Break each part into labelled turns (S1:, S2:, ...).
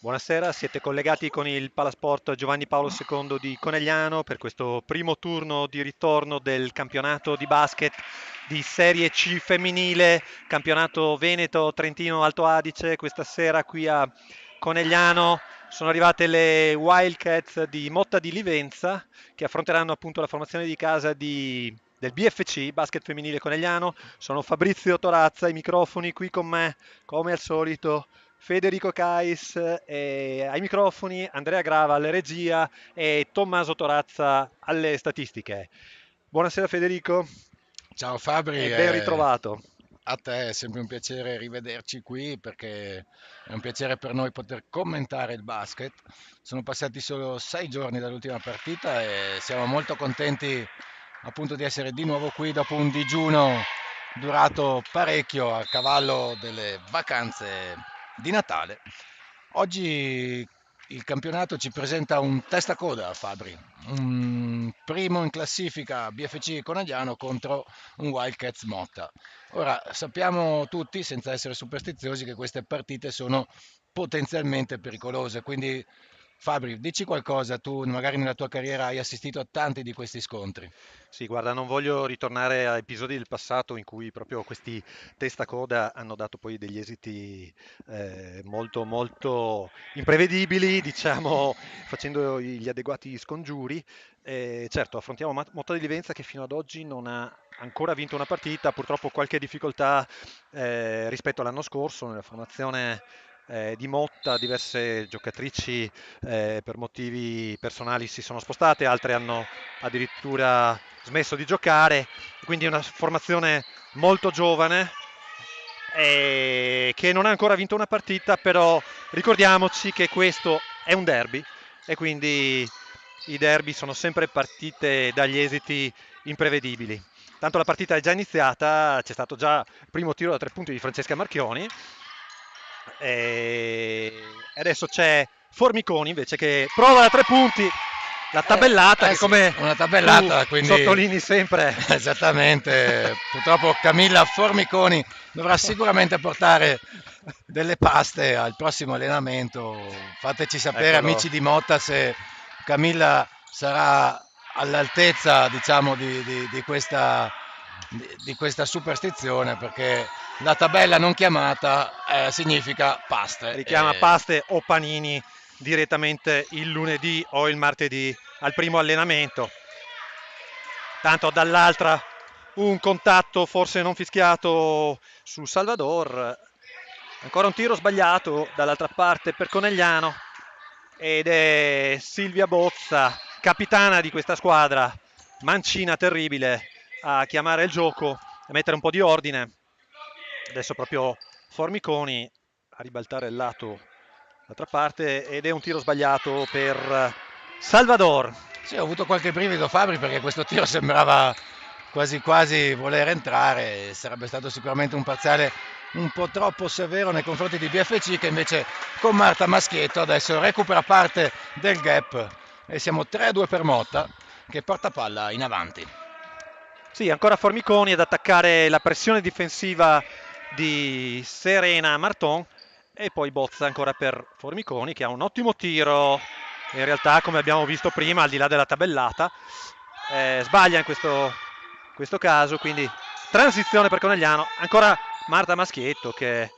S1: Buonasera, siete collegati con il Palasport Giovanni Paolo II di Conegliano per questo primo turno di ritorno del campionato di basket di Serie C femminile, campionato Veneto, Trentino, Alto Adige. Questa sera qui a Conegliano sono arrivate le Wildcats di Motta di Livenza che affronteranno appunto la formazione di casa del BFC, Basket Femminile Conegliano. Sono Fabrizio Torazza ai microfoni qui con me, come al solito. Federico Cais ai microfoni, Andrea Grava alle regia e Tommaso Torazza alle statistiche. Buonasera Federico
S2: Ciao Fabri,
S1: e ben ritrovato.
S2: a te è sempre un piacere rivederci qui perché è un piacere per noi poter commentare il basket. Sono passati solo 6 giorni dall'ultima partita e siamo molto contenti appunto di essere di nuovo qui dopo un digiuno durato parecchio a cavallo delle vacanze di Natale. Oggi il campionato ci presenta un testacoda, Fabri, un primo in classifica BFC Conegliano contro un Wildcats Motta. Ora, sappiamo tutti, senza essere superstiziosi, che queste partite sono potenzialmente pericolose, quindi Fabri, dici qualcosa, tu magari nella tua carriera hai assistito a tanti di questi scontri.
S1: Sì, guarda, non voglio ritornare a episodi del passato in cui proprio questi testacoda hanno dato poi degli esiti molto molto imprevedibili, diciamo, facendo gli adeguati scongiuri. Certo, affrontiamo Motta di Livenza che fino ad oggi non ha ancora vinto una partita, purtroppo qualche difficoltà rispetto all'anno scorso nella formazione di Motta, diverse giocatrici per motivi personali si sono spostate, altre hanno addirittura smesso di giocare, quindi è una formazione molto giovane che non ha ancora vinto una partita, però ricordiamoci che questo è un derby e quindi i derby sono sempre partite dagli esiti imprevedibili. Tanto la partita è già iniziata, c'è stato già il primo tiro da 3 punti di Francesca Marchioni e adesso c'è Formiconi invece che prova da 3 punti la tabellata che
S2: Sì,
S1: come
S2: una
S1: tu
S2: tabellata, quindi
S1: sottolinei sempre.
S2: esattamente. Purtroppo Camilla Formiconi dovrà sicuramente portare delle paste al prossimo allenamento. Fateci sapere,
S1: Eccolo.
S2: amici di Motta, se Camilla sarà all'altezza, diciamo, di questa superstizione, perché la tabella non chiamata significa paste.
S1: Richiama paste o panini direttamente il lunedì o il martedì al primo allenamento. Tanto dall'altra un contatto forse non fischiato su Salvador. Ancora un tiro sbagliato dall'altra parte per Conegliano ed è Silvia Bozza, capitana di questa squadra, mancina terribile, a chiamare il gioco, a mettere un po' di ordine. Adesso proprio Formiconi a ribaltare il lato d'altra parte ed è un tiro sbagliato per Salvador.
S2: Sì, ho avuto qualche brivido Fabri perché questo tiro sembrava quasi quasi voler entrare, sarebbe stato sicuramente un parziale un po' troppo severo nei confronti di BFC che invece con Marta Maschietto adesso recupera parte del gap e siamo 3-2 per Motta che porta palla in avanti.
S1: Sì, ancora Formiconi ad attaccare la pressione difensiva di Serena Marton e poi Bozza ancora per Formiconi che ha un ottimo tiro. In realtà, come abbiamo visto prima, al di là della tabellata, sbaglia in questo caso, quindi transizione per Conegliano. Ancora Marta Maschietto che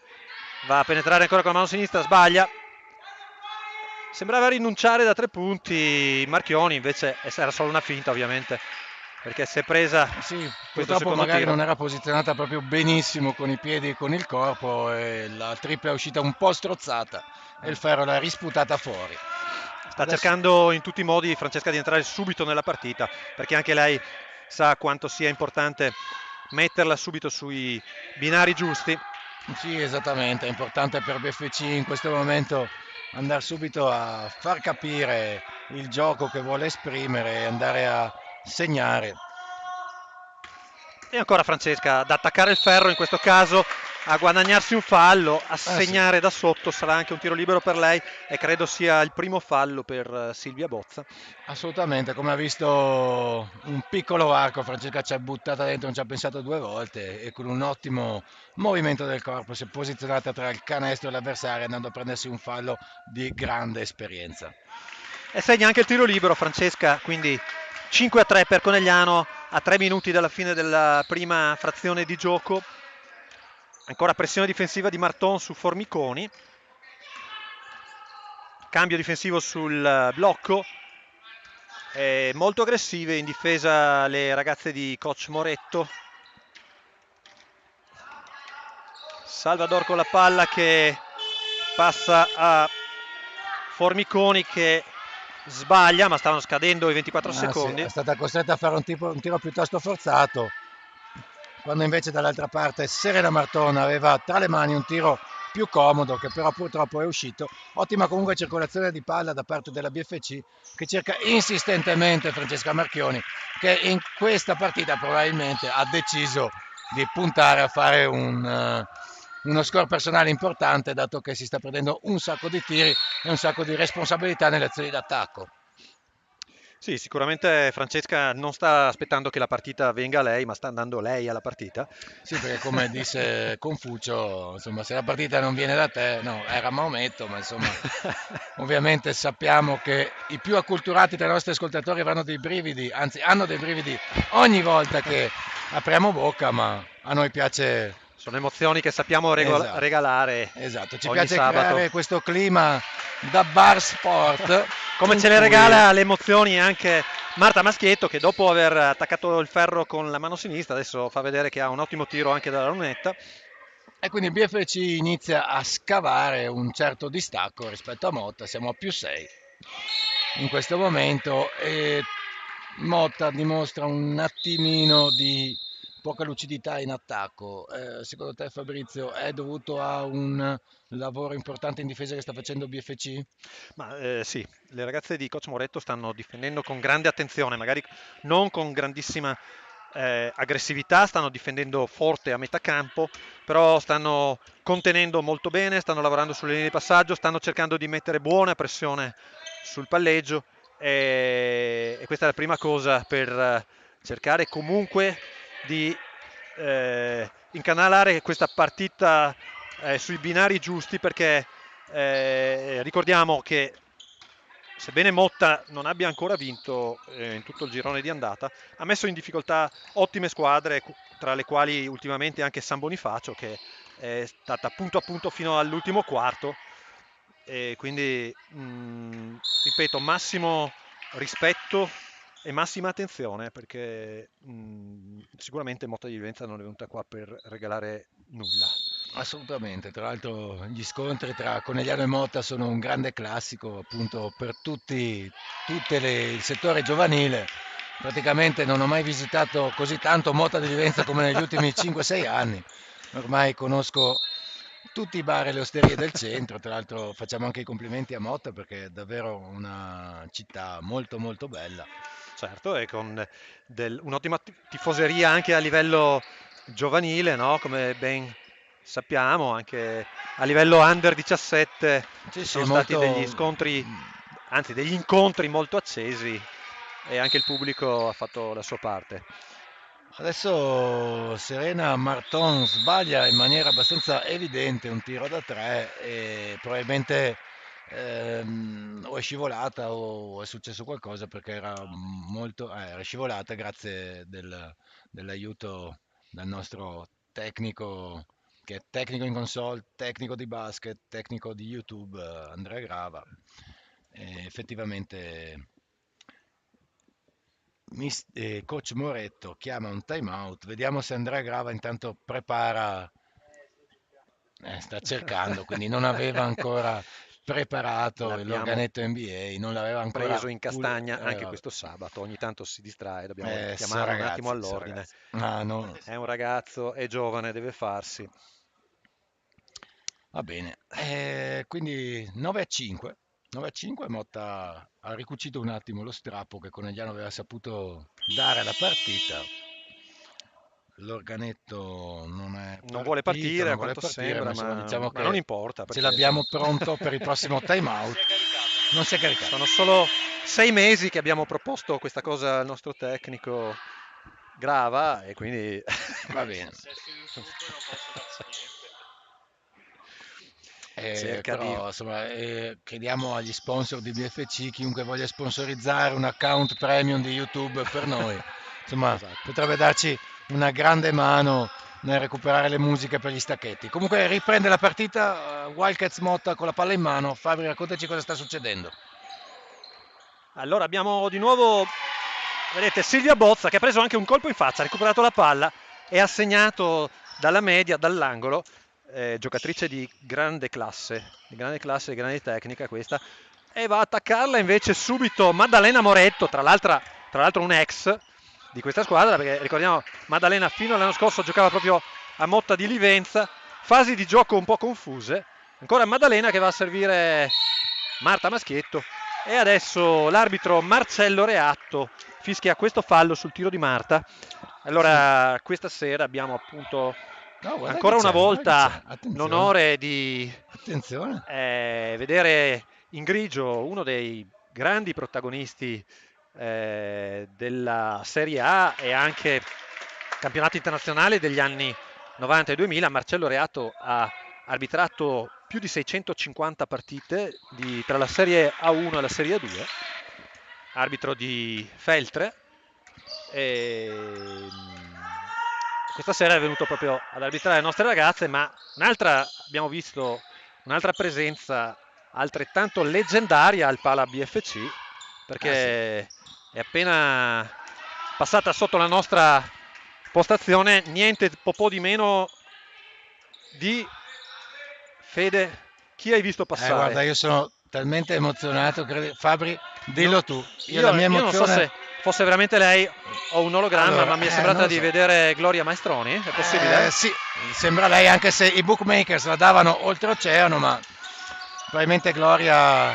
S1: va a penetrare ancora con la mano sinistra, sbaglia. Sembrava rinunciare da 3 punti Marchioni, invece era solo una finta ovviamente, perché si è presa
S2: Sì,
S1: questo
S2: purtroppo
S1: secondo
S2: magari
S1: tiro.
S2: non era posizionata proprio benissimo con i piedi e con il corpo e la tripla è uscita un po' strozzata e il ferro l'ha risputata fuori.
S1: Sta
S2: Adesso
S1: cercando in tutti i modi Francesca di entrare subito nella partita, perché anche lei sa quanto sia importante metterla subito sui binari giusti.
S2: sì, esattamente, è importante per BFC in questo momento andare subito a far capire il gioco che vuole esprimere e andare a segnare.
S1: E ancora Francesca ad attaccare il ferro in questo caso a guadagnarsi un fallo, a
S2: Ah sì,
S1: segnare da sotto, sarà anche un tiro libero per lei e credo sia il primo fallo per Silvia Bozza.
S2: assolutamente, come ha visto un piccolo arco, Francesca ci ha buttata dentro, non ci ha pensato due volte e con un ottimo movimento del corpo si è posizionata tra il canestro e l'avversario andando a prendersi un fallo di grande esperienza.
S1: E segna anche il tiro libero Francesca, quindi 5-3 per Conegliano a 3 minuti dalla fine della prima frazione di gioco. Ancora pressione difensiva di Marton su Formiconi. Cambio difensivo sul blocco. Molto aggressive in difesa le ragazze di coach Moretto. Salvador con la palla che passa a Formiconi che sbaglia, ma stavano scadendo i 24
S2: Ah sì,
S1: secondi.
S2: è stata costretta a fare un tiro piuttosto forzato, quando invece dall'altra parte Serena Martona aveva tra le mani un tiro più comodo che però purtroppo è uscito. Ottima comunque circolazione di palla da parte della BFC che cerca insistentemente Francesca Marchioni che in questa partita probabilmente ha deciso di puntare a fare uno score personale importante dato che si sta prendendo un sacco di tiri e un sacco di responsabilità nelle azioni d'attacco.
S1: Sì, sicuramente Francesca non sta aspettando che la partita venga a lei, ma sta andando lei alla partita.
S2: Sì, perché come disse Confucio, insomma, se la partita non viene da te, no, era Maometto, ma insomma, ovviamente sappiamo che i più acculturati tra i nostri ascoltatori avranno dei brividi, anzi hanno dei brividi ogni volta che apriamo bocca, ma a noi piace,
S1: Sono emozioni che sappiamo
S2: esatto,
S1: regalare
S2: esatto, ci
S1: ogni
S2: piace
S1: sabato.
S2: creare questo clima da bar sport
S1: Come
S2: in
S1: ce le
S2: cui
S1: regala le emozioni anche Marta Maschietto che dopo aver attaccato il ferro con la mano sinistra adesso fa vedere che ha un ottimo tiro anche dalla lunetta.
S2: e quindi il BFC inizia a scavare un certo distacco rispetto a Motta, siamo a più 6 in questo momento e Motta dimostra un attimino di poca lucidità in attacco. Secondo te Fabrizio è dovuto a un lavoro importante in difesa che sta facendo BFC?
S1: Ma sì, le ragazze di Coach Moretto stanno difendendo con grande attenzione, magari non con grandissima aggressività, stanno difendendo forte a metà campo, però stanno contenendo molto bene, stanno lavorando sulle linee di passaggio, stanno cercando di mettere buona pressione sul palleggio e questa è la prima cosa per cercare comunque di incanalare questa partita sui binari giusti perché ricordiamo che sebbene Motta non abbia ancora vinto in tutto il girone di andata, ha messo in difficoltà ottime squadre, tra le quali ultimamente anche San Bonifacio, che è stata punto a punto fino all'ultimo quarto. E quindi, ripeto, massimo rispetto e massima attenzione perché sicuramente Motta di Vicenza non è venuta qua per regalare nulla.
S2: Assolutamente, tra l'altro gli scontri tra Conegliano e Motta sono un grande classico appunto per il settore giovanile. Praticamente non ho mai visitato così tanto Motta di Vicenza come negli ultimi 5-6 anni. Ormai conosco tutti i bar e le osterie del centro, tra l'altro facciamo anche i complimenti a Motta perché è davvero una città molto molto bella.
S1: Certo, e con un'ottima tifoseria anche a livello giovanile, no? Come ben sappiamo, anche a livello under 17
S2: Sì,
S1: ci
S2: sì,
S1: sono stati degli
S2: molto.
S1: scontri, anzi degli incontri molto accesi e anche il pubblico ha fatto la sua parte.
S2: Adesso Serena Marton sbaglia in maniera abbastanza evidente un tiro da tre e probabilmente o è scivolata o è successo qualcosa perché era scivolata grazie dell'aiuto dal nostro tecnico che è tecnico in console, tecnico di basket, tecnico di YouTube, Andrea Grava. E effettivamente coach Moretto chiama un timeout. Vediamo se Andrea Grava intanto prepara, sta cercando, quindi non aveva ancora preparato
S1: L'abbiamo
S2: l'organetto NBA, non l'aveva ancora
S1: preso in castagna anche questo sabato. Ogni tanto si distrae, dobbiamo richiamarlo un attimo
S2: sto
S1: all'ordine.
S2: ragazzi. Ah, no.
S1: È un ragazzo, è giovane, deve farsi.
S2: Va bene, quindi 9 a 5. 9 a 5, Motta ha ricucito un attimo lo strappo che Conegliano aveva saputo dare alla partita. l'organetto non è
S1: Non vuole
S2: partito,
S1: partire
S2: non
S1: a
S2: vuole
S1: quanto
S2: partire, ma
S1: sembra,
S2: insomma diciamo
S1: ma non
S2: che
S1: importa
S2: ce
S1: perché
S2: l'abbiamo
S1: insomma,
S2: pronto per il prossimo time out. Non si è caricato.
S1: sono solo 6 mesi che abbiamo proposto questa cosa al nostro tecnico Grava e quindi
S2: Va bene.
S1: cerca di...
S2: Però insomma, chiediamo agli sponsor di BFC, chiunque voglia sponsorizzare un account premium di YouTube per noi, insomma,
S1: Esatto.
S2: potrebbe darci una grande mano nel recuperare le musiche per gli stacchetti. Comunque riprende la partita, Wildcats Motta con la palla in mano. Fabri, raccontaci cosa sta succedendo.
S1: Allora abbiamo di nuovo, vedete, Silvia Bozza che ha preso anche un colpo in faccia, ha recuperato la palla e ha segnato dalla media, dall'angolo, giocatrice di grande classe, di grande tecnica questa, e va a attaccarla invece subito Maddalena Moretto, tra l'altro un ex di questa squadra, perché ricordiamo Maddalena fino all'anno scorso giocava proprio a Motta di Livenza, fasi di gioco un po' confuse, ancora Maddalena che va a servire Marta Maschietto e adesso l'arbitro Marcello Reatto fischia questo fallo sul tiro di Marta.
S2: Sì.
S1: Allora, questa sera abbiamo appunto
S2: No,
S1: ancora una
S2: guarda che c'è,
S1: volta
S2: attenzione,
S1: l'onore di
S2: attenzione.
S1: vedere in grigio uno dei grandi protagonisti della Serie A e anche campionato internazionale degli anni 90 e 2000. Marcello Reato ha arbitrato più di 650 partite tra la Serie A1 e la Serie A2, arbitro di Feltre. E questa sera è venuto proprio ad arbitrare le nostre ragazze, ma abbiamo visto un'altra presenza altrettanto leggendaria al Pala BFC,
S2: Ah sì.
S1: perché è appena passata sotto la nostra postazione niente po' di meno di Fede. Chi hai visto
S2: Guarda,
S1: passare?
S2: io sono talmente emozionato, Fabri,
S1: No,
S2: dillo tu. Io la
S1: io,
S2: mia
S1: io non so
S2: emozione.
S1: se fosse veramente lei o un ologramma, ma
S2: Allora,
S1: mi è
S2: non
S1: sembrata
S2: lo
S1: di
S2: so.
S1: vedere Gloria Maestroni. È possibile?
S2: Sì, sembra lei, anche se i bookmakers la davano oltreoceano, ma probabilmente Gloria,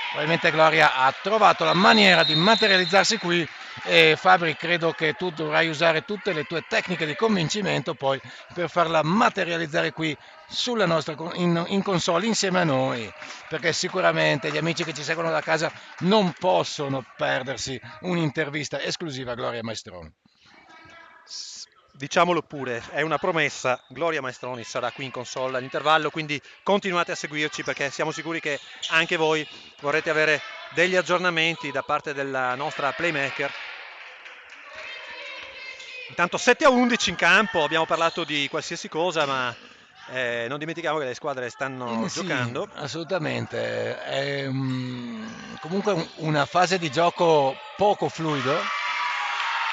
S2: probabilmente Gloria ha trovato la maniera di materializzarsi qui. E Fabri, credo che tu dovrai usare tutte le tue tecniche di convincimento poi per farla materializzare qui sulla nostra in console insieme a noi, perché sicuramente gli amici che ci seguono da casa non possono perdersi un'intervista esclusiva a Gloria Maestroni.
S1: Diciamolo pure, è una promessa. Gloria Maestroni sarà qui in console all'intervallo, quindi continuate a seguirci perché siamo sicuri che anche voi vorrete avere degli aggiornamenti da parte della nostra playmaker. Intanto 7-11 in campo, abbiamo parlato di qualsiasi cosa, ma non dimentichiamo che le squadre stanno
S2: Sì,
S1: giocando.
S2: assolutamente. È comunque una fase di gioco poco fluido,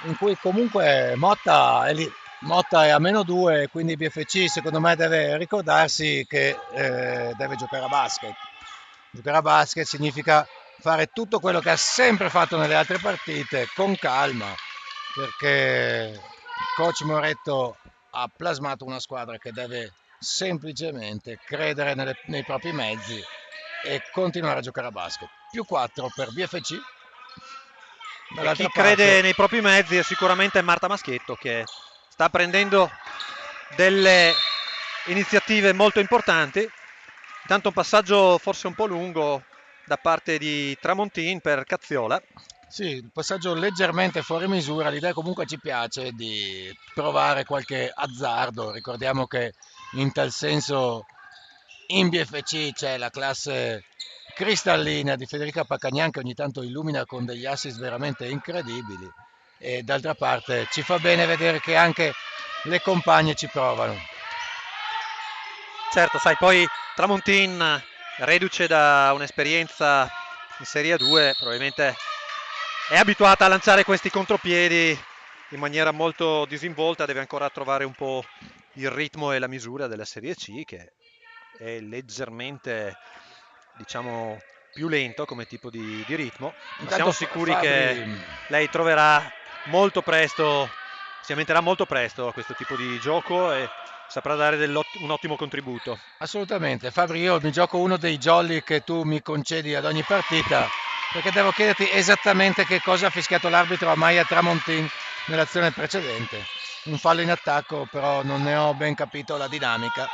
S2: in cui comunque Motta è lì. Motta è a -2, quindi BFC secondo me deve ricordarsi che deve giocare a basket. Giocare a basket significa fare tutto quello che ha sempre fatto nelle altre partite con calma, perché coach Moretto ha plasmato una squadra che deve semplicemente credere nei propri mezzi e continuare a giocare a basket. Più 4 per BFC.
S1: E
S2: Dall'altra
S1: chi crede
S2: parte,
S1: nei propri mezzi è sicuramente Marta Maschietto che sta prendendo delle iniziative molto importanti. Intanto un passaggio forse un po' lungo da parte di Tramontin per Cazziola.
S2: sì, il passaggio leggermente fuori misura, l'idea comunque ci piace di provare qualche azzardo. Ricordiamo che in tal senso in BFC c'è la classe cristallina di Federica Pacagnan che ogni tanto illumina con degli assist veramente incredibili e d'altra parte ci fa bene vedere che anche le compagne ci provano.
S1: Certo, sai, poi Tramontin, reduce da un'esperienza in Serie 2, probabilmente è abituata a lanciare questi contropiedi in maniera molto disinvolta, deve ancora trovare un po' il ritmo e la misura della Serie C, che è leggermente, diciamo, più lento come tipo di ritmo, ma siamo
S2: Intanto
S1: sicuri che
S2: Fabri.
S1: lei troverà molto presto, si ambienterà molto presto a questo tipo di gioco e saprà dare un ottimo contributo.
S2: Assolutamente, Fabri, io mi gioco uno dei jolly che tu mi concedi ad ogni partita, perché devo chiederti esattamente che cosa ha fischiato l'arbitro a Maya Tramontin nell'azione precedente. Un fallo in attacco, però non ne ho ben capito la dinamica.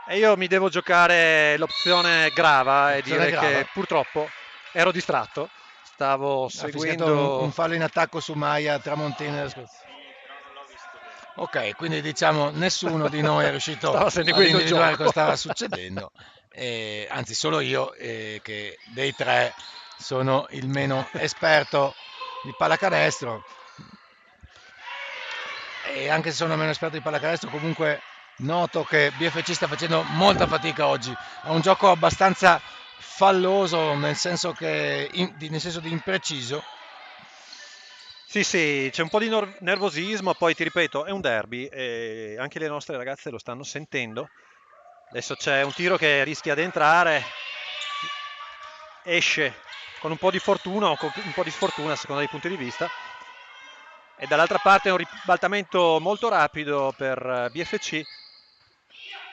S1: E io mi devo giocare l'opzione grava e
S2: Opzione
S1: dire
S2: grava.
S1: che purtroppo ero distratto, stavo
S2: Ha fischiato un
S1: seguendo.
S2: fallo in attacco su Maia Tramontini. Ok, quindi diciamo nessuno di noi è riuscito
S1: Stava
S2: ad
S1: seguendo il
S2: individuare cosa
S1: gioco.
S2: stava succedendo, anzi solo io, che dei tre sono il meno esperto di pallacanestro, e anche se sono meno esperto di pallacanestro comunque noto che BFC sta facendo molta fatica oggi, ha un gioco abbastanza falloso nel senso di impreciso.
S1: Sì, sì, c'è un po' di nervosismo, poi ti ripeto, è un derby e anche le nostre ragazze lo stanno sentendo. Adesso c'è un tiro che rischia di entrare, esce con un po' di fortuna o con un po' di sfortuna a seconda dei punti di vista. E dall'altra parte un ribaltamento molto rapido per BFC.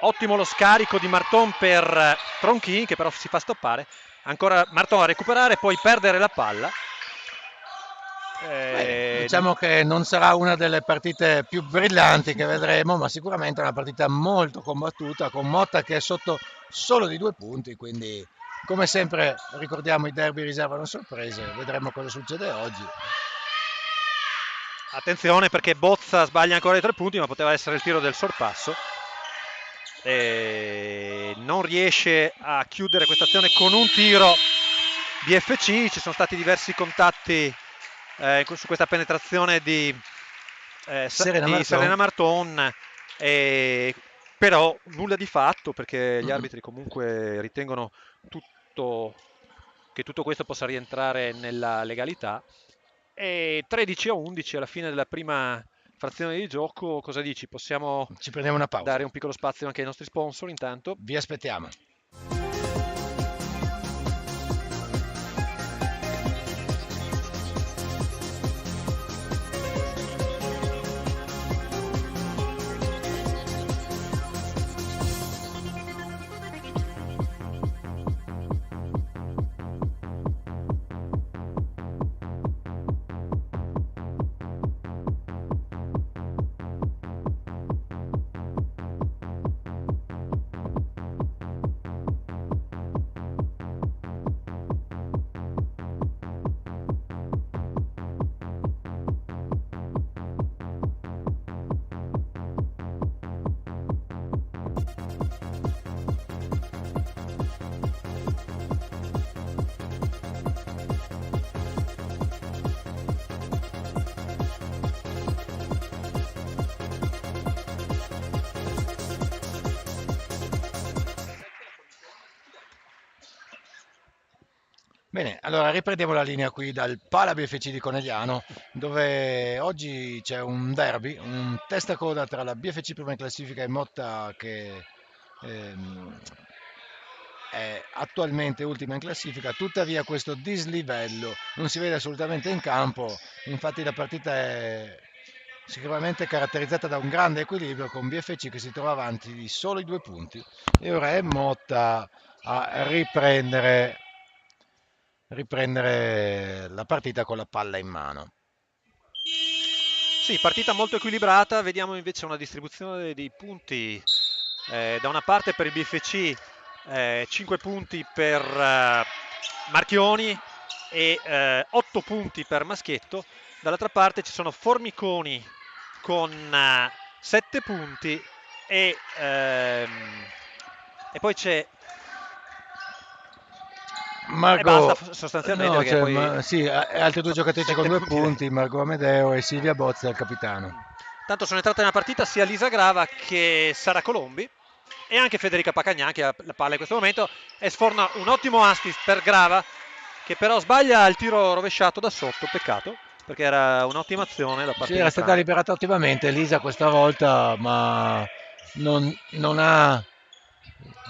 S1: Ottimo lo scarico di Marton per Tronchi che però si fa stoppare. Ancora Marton a recuperare, poi perdere la palla.
S2: Bene, diciamo che non sarà una delle partite più brillanti che vedremo, ma sicuramente è una partita molto combattuta, con Motta che è sotto solo di 2 punti, quindi come sempre ricordiamo i derby riservano sorprese, vedremo cosa succede oggi.
S1: Attenzione perché Bozza sbaglia ancora i 3 punti, ma poteva essere il tiro del sorpasso. E non riesce a chiudere questa azione con un tiro BFC. Ci sono stati diversi contatti su questa penetrazione di Serena Marton, però nulla di fatto perché gli arbitri comunque ritengono tutto, che tutto questo possa rientrare nella legalità. E 13-11 alla fine della prima frazione di gioco, cosa dici? Possiamo
S2: Ci prendiamo una pausa,
S1: dare un piccolo spazio anche ai nostri sponsor intanto?
S2: vi aspettiamo. Bene, allora riprendiamo la linea qui dal Pala BFC di Conegliano, dove oggi c'è un derby, un testacoda tra la BFC prima in classifica e Motta che ehm, è attualmente ultima in classifica. Tuttavia questo dislivello non si vede assolutamente in campo, infatti la partita è sicuramente caratterizzata da un grande equilibrio, con BFC che si trova avanti di soli 2 punti e ora è Motta a riprendere la partita con la palla in mano.
S1: Sì, partita molto equilibrata, vediamo invece una distribuzione dei punti. Da una parte per il BFC 5 punti per Marchioni e 8 punti per Maschietto. Dall'altra parte ci sono Formiconi con 7 punti e poi c'è
S2: Margot,
S1: basta sostanzialmente
S2: no,
S1: perché
S2: cioè,
S1: poi
S2: sì, altre due giocatrici con
S1: 7
S2: due
S1: punti.
S2: punti, Margot Amedeo e Silvia Bozza, il capitano.
S1: Tanto sono entrate nella partita sia Lisa Grava che Sara Colombi e anche Federica Pacagnan che ha la palla in questo momento e sforna un ottimo assist per Grava che però sbaglia il tiro rovesciato da sotto, peccato perché era un'ottima azione da parte
S2: Sì,
S1: di
S2: era stata
S1: entrambe.
S2: liberata ottimamente Lisa questa volta, ma non ha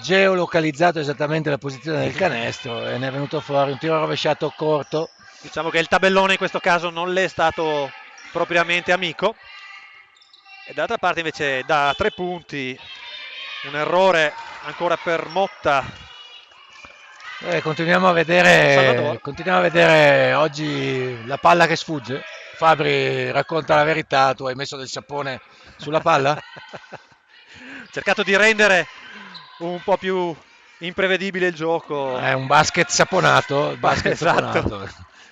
S2: geolocalizzato esattamente la posizione del canestro e ne è venuto fuori un tiro rovesciato corto.
S1: Diciamo che il tabellone in questo caso non le è stato propriamente amico e dall'altra parte invece da 3 punti un errore ancora per Motta.
S2: Continuiamo a vedere
S1: Salvador.
S2: oggi la palla che sfugge. Fabri, racconta la verità, tu hai messo del sapone sulla palla?
S1: Ho cercato di rendere un po' più imprevedibile il gioco.
S2: È un basket saponato, il basket
S1: Esatto.
S2: saponato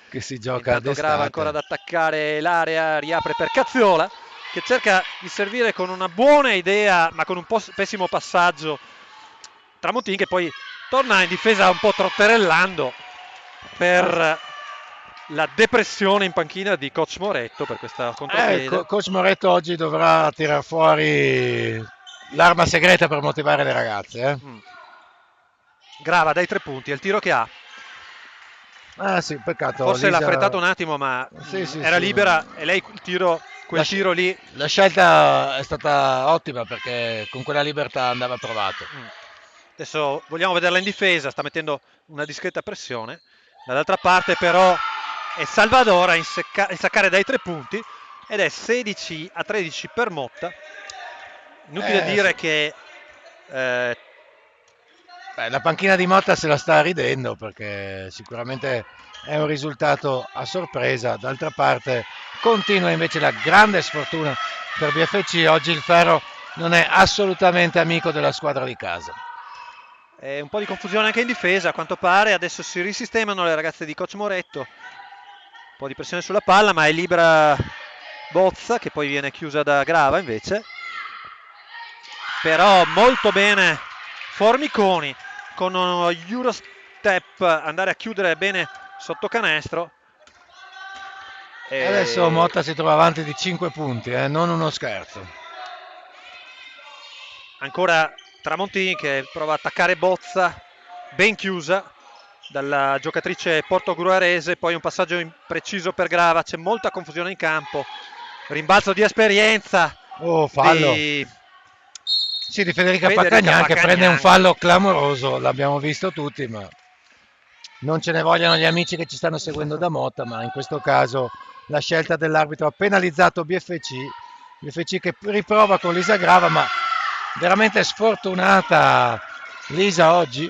S2: che si gioca
S1: Intanto Grava ancora ad
S2: d'estate.
S1: attaccare l'area, riapre per Cazzola che cerca di servire con una buona idea ma con un po' pessimo passaggio. Tramontin che poi torna in difesa un po' trotterellando per la depressione in panchina di coach Moretto per questa contropiede.
S2: Coach Moretto oggi dovrà tirar fuori l'arma segreta per motivare le ragazze.
S1: Mm. Grava dai 3 punti, è il tiro che ha.
S2: Ah sì, peccato.
S1: Forse l'ha affrettato
S2: Lisa...
S1: un attimo, ma
S2: Sì, sì,
S1: era
S2: sì.
S1: libera e lei il tiro,
S2: La,
S1: quel tiro lì.
S2: la scelta è stata ottima perché con quella libertà andava provato.
S1: Adesso vogliamo vederla in difesa, sta mettendo una discreta pressione. Dall'altra parte però è Salvador a insaccare dai 3 punti ed è 16-13 per Motta. Inutile dire
S2: Sì.
S1: che
S2: Beh, la panchina di Motta se la sta ridendo perché sicuramente è un risultato a sorpresa. D'altra parte continua invece la grande sfortuna per BFC. Oggi il Ferro non è assolutamente amico della squadra di casa.
S1: è un po' di confusione anche in difesa, a quanto pare. Adesso si risistemano le ragazze di coach Moretto. Un po' di pressione sulla palla, ma è libera Bozza che poi viene chiusa da Grava invece. Però molto bene Formiconi con uno Eurostep andare a chiudere bene sotto canestro.
S2: E adesso Motta si trova avanti di 5 punti, non uno scherzo.
S1: Ancora Tramontin che prova a attaccare Bozza, ben chiusa dalla giocatrice portogruarese, poi un passaggio impreciso per Grava, c'è molta confusione in campo, rimbalzo di esperienza
S2: Fallo.
S1: di
S2: Sì, di Federica Paccagnan che prende un fallo clamoroso, l'abbiamo visto tutti, ma non ce ne vogliono gli amici che ci stanno seguendo da Motta, ma in questo caso la scelta dell'arbitro ha penalizzato BFC che riprova con Lisa Grava, ma veramente sfortunata Lisa oggi.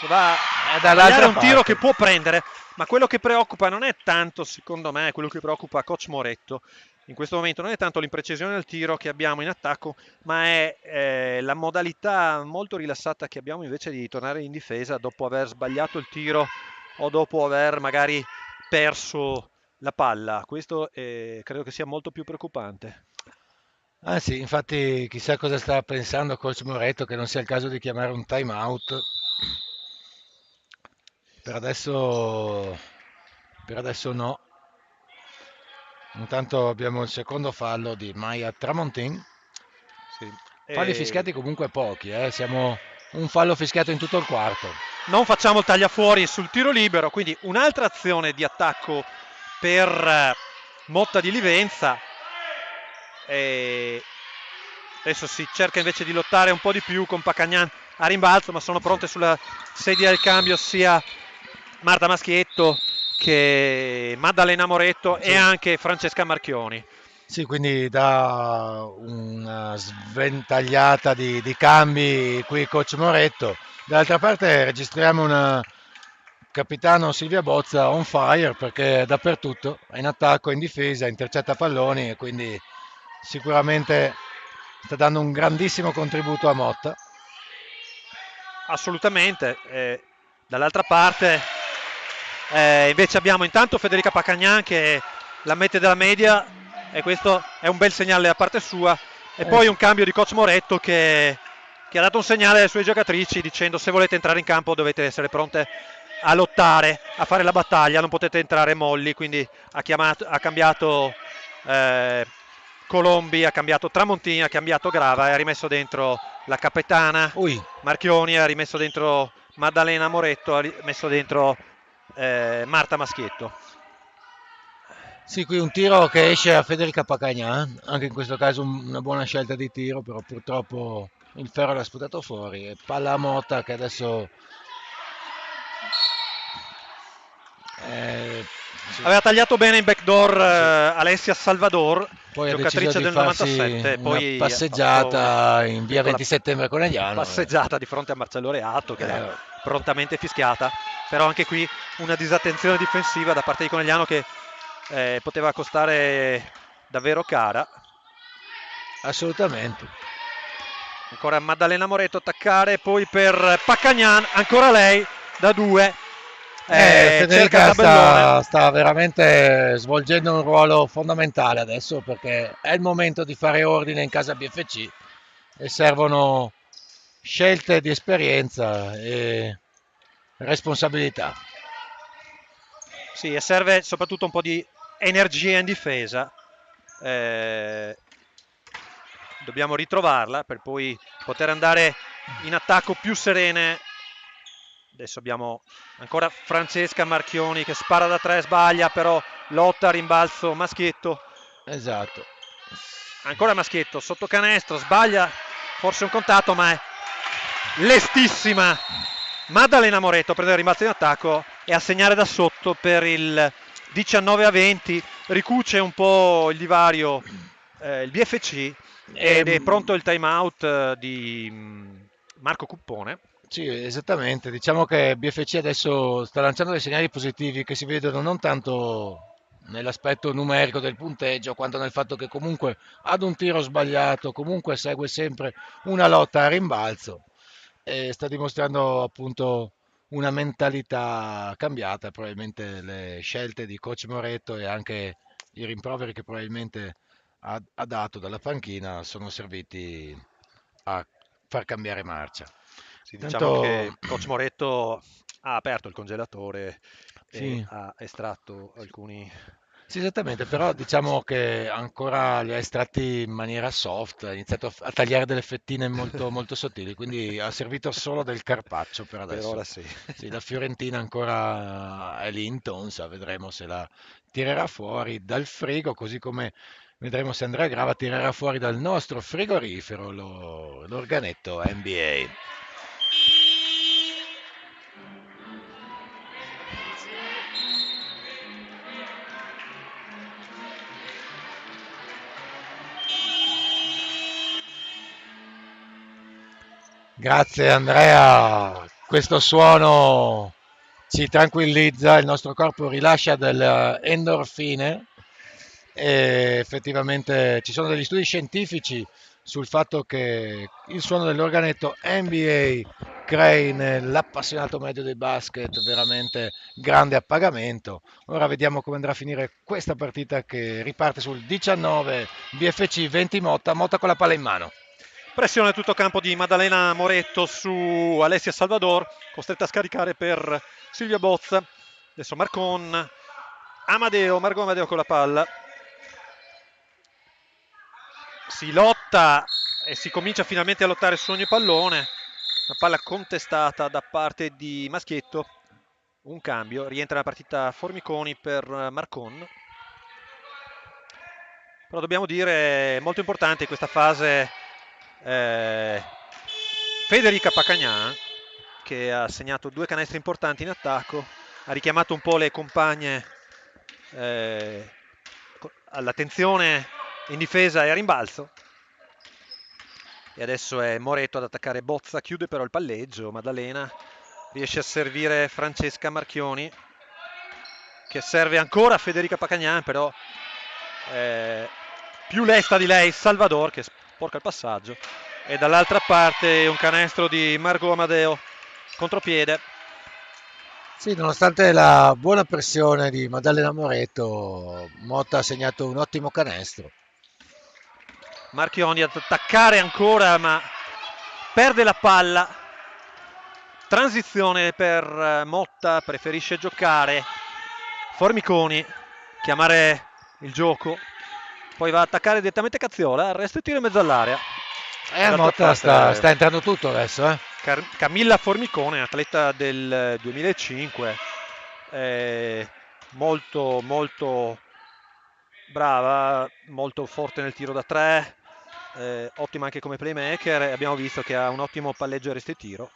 S1: Che va a
S2: dall'altra
S1: un tiro
S2: parte.
S1: che può prendere, ma quello che preoccupa non è tanto, secondo me, quello che preoccupa coach Moretto in questo momento non è tanto l'imprecisione del tiro che abbiamo in attacco, ma è la modalità molto rilassata che abbiamo invece di tornare in difesa dopo aver sbagliato il tiro o dopo aver magari perso la palla. Questo credo che sia molto più preoccupante.
S2: Ah sì, infatti chissà cosa sta pensando coach Moretto, che non sia il caso di chiamare un time out. Per adesso no. Intanto abbiamo il secondo fallo di Maya Tramontin.
S1: Sì.
S2: Falli fischiati comunque pochi, siamo un fallo fischiato in tutto il quarto.
S1: Non facciamo il tagliafuori sul tiro libero, quindi un'altra azione di attacco per Motta di Livenza. Adesso si cerca invece di lottare un po' di più con Paccagnan a rimbalzo, ma sono pronte sulla sedia del cambio sia Marta Maschietto che Maddalena Moretto e anche Francesca Marchioni.
S2: Sì, quindi da una sventagliata di cambi qui coach Moretto. Dall'altra parte registriamo una capitano Silvia Bozza on fire perché è dappertutto, è in attacco, è in difesa, intercetta palloni e quindi sicuramente sta dando un grandissimo contributo a Motta.
S1: Assolutamente. Dall'altra parte invece abbiamo intanto Federica Paccagnan che la mette dalla media e questo è un bel segnale da parte sua e poi un cambio di coach Moretto che ha dato un segnale alle sue giocatrici dicendo: se volete entrare in campo dovete essere pronte a lottare, a fare la battaglia, non potete entrare molli. Quindi ha cambiato Colombi, ha cambiato Tramontina, ha cambiato Grava e ha rimesso dentro la capitana Marchioni, ha rimesso dentro Maddalena Moretto, ha rimesso dentro Marta Maschietto.
S2: Sì, qui un tiro che esce a Federica Paccagnan, anche in questo caso una buona scelta di tiro, però purtroppo il ferro l'ha sputato fuori e palla a Motta che adesso
S1: aveva tagliato bene in backdoor Alessia Salvador,
S2: poi
S1: giocatrice del 97, poi
S2: passeggiata in via 20 settembre Conegliano.
S1: Passeggiata di fronte a Marcello Reato che l'ha prontamente fischiata, però anche qui una disattenzione difensiva da parte di Conegliano che poteva costare davvero cara.
S2: Assolutamente.
S1: Ancora Maddalena Moretto attaccare, poi per Pacagnan, ancora lei da 2. Cerca
S2: Federica
S1: tabellone.
S2: sta veramente svolgendo un ruolo fondamentale adesso perché è il momento di fare ordine in casa BFC e servono scelte di esperienza e responsabilità.
S1: Sì, e serve soprattutto un po' di energia in difesa. Eh, Dobbiamo ritrovarla per poi poter andare in attacco più serene. Adesso abbiamo ancora Francesca Marchioni che spara da 3, sbaglia, però lotta, rimbalzo, Maschietto.
S2: Esatto.
S1: Ancora Maschietto, sotto canestro, sbaglia, forse un contatto, ma è lestissima. Maddalena Moretto a prendere il rimbalzo in attacco e a segnare da sotto per il 19-20. Ricuce un po' il divario il BFC ed è pronto il time out di Marco Cuppone.
S2: Sì, esattamente. Diciamo che BFC adesso sta lanciando dei segnali positivi che si vedono non tanto nell'aspetto numerico del punteggio, quanto nel fatto che comunque ad un tiro sbagliato, comunque segue sempre una lotta a rimbalzo e sta dimostrando appunto una mentalità cambiata. Probabilmente le scelte di coach Moretto e anche i rimproveri che probabilmente ha dato dalla panchina sono serviti a far cambiare marcia.
S1: Sì, diciamo
S2: Tanto
S1: che coach Moretto ha aperto il congelatore e
S2: sì,
S1: ha estratto alcuni.
S2: sì, esattamente, però diciamo che ancora li ha estratti in maniera soft, ha iniziato a tagliare delle fettine molto, molto sottili, quindi ha servito solo del carpaccio per
S1: Per
S2: adesso.
S1: ora sì.
S2: Sì, la Fiorentina ancora è lì in tonsa, vedremo se la tirerà fuori dal frigo, così come vedremo se Andrea Grava tirerà fuori dal nostro frigorifero l'organetto NBA. Grazie Andrea, questo suono ci tranquillizza, il nostro corpo rilascia delle endorfine e effettivamente ci sono degli studi scientifici sul fatto che il suono dell'organetto NBA crei nell'appassionato medio di basket veramente grande appagamento. Ora vediamo come andrà a finire questa partita che riparte sul 19 BFC 20 Motta, Motta con la palla in mano.
S1: Pressione a tutto campo di Maddalena Moretto su Alessia Salvador, costretta a scaricare per Silvia Bozza. Adesso Marcon, Marco Amadeo con la palla. Si lotta e si comincia finalmente a lottare su ogni pallone. Una palla contestata da parte di Maschietto. Un cambio, rientra nella partita Formiconi per Marcon. Però dobbiamo dire, molto importante in questa fase, eh, Federica Pacagnan, che ha segnato 2 canestri importanti in attacco, ha richiamato un po' le compagne eh, all'attenzione in difesa e a rimbalzo. E adesso è Moretto ad attaccare Bozza, chiude però il palleggio. Maddalena riesce a servire Francesca Marchioni, che serve ancora Federica Pacagnan, però eh, più lesta di lei Salvador, che sporca il passaggio. E dall'altra parte un canestro di Marco Amadeo, contropiede.
S2: Sì, nonostante la buona pressione di Maddalena Moretto, Motta ha segnato un ottimo canestro.
S1: Marchioni ad attaccare ancora, ma perde la palla. Transizione per Motta, preferisce giocare. Formiconi, chiamare il gioco. Poi va a attaccare direttamente Cazziola, arresto e tiro in mezzo all'area. D'altra
S2: Motta sta
S1: parte
S2: entrando tutto adesso, eh?
S1: Camilla Formicone, atleta del 2005, molto molto brava, molto forte nel tiro da 3, ottima anche come playmaker e abbiamo visto che ha un ottimo palleggio e resti tiro.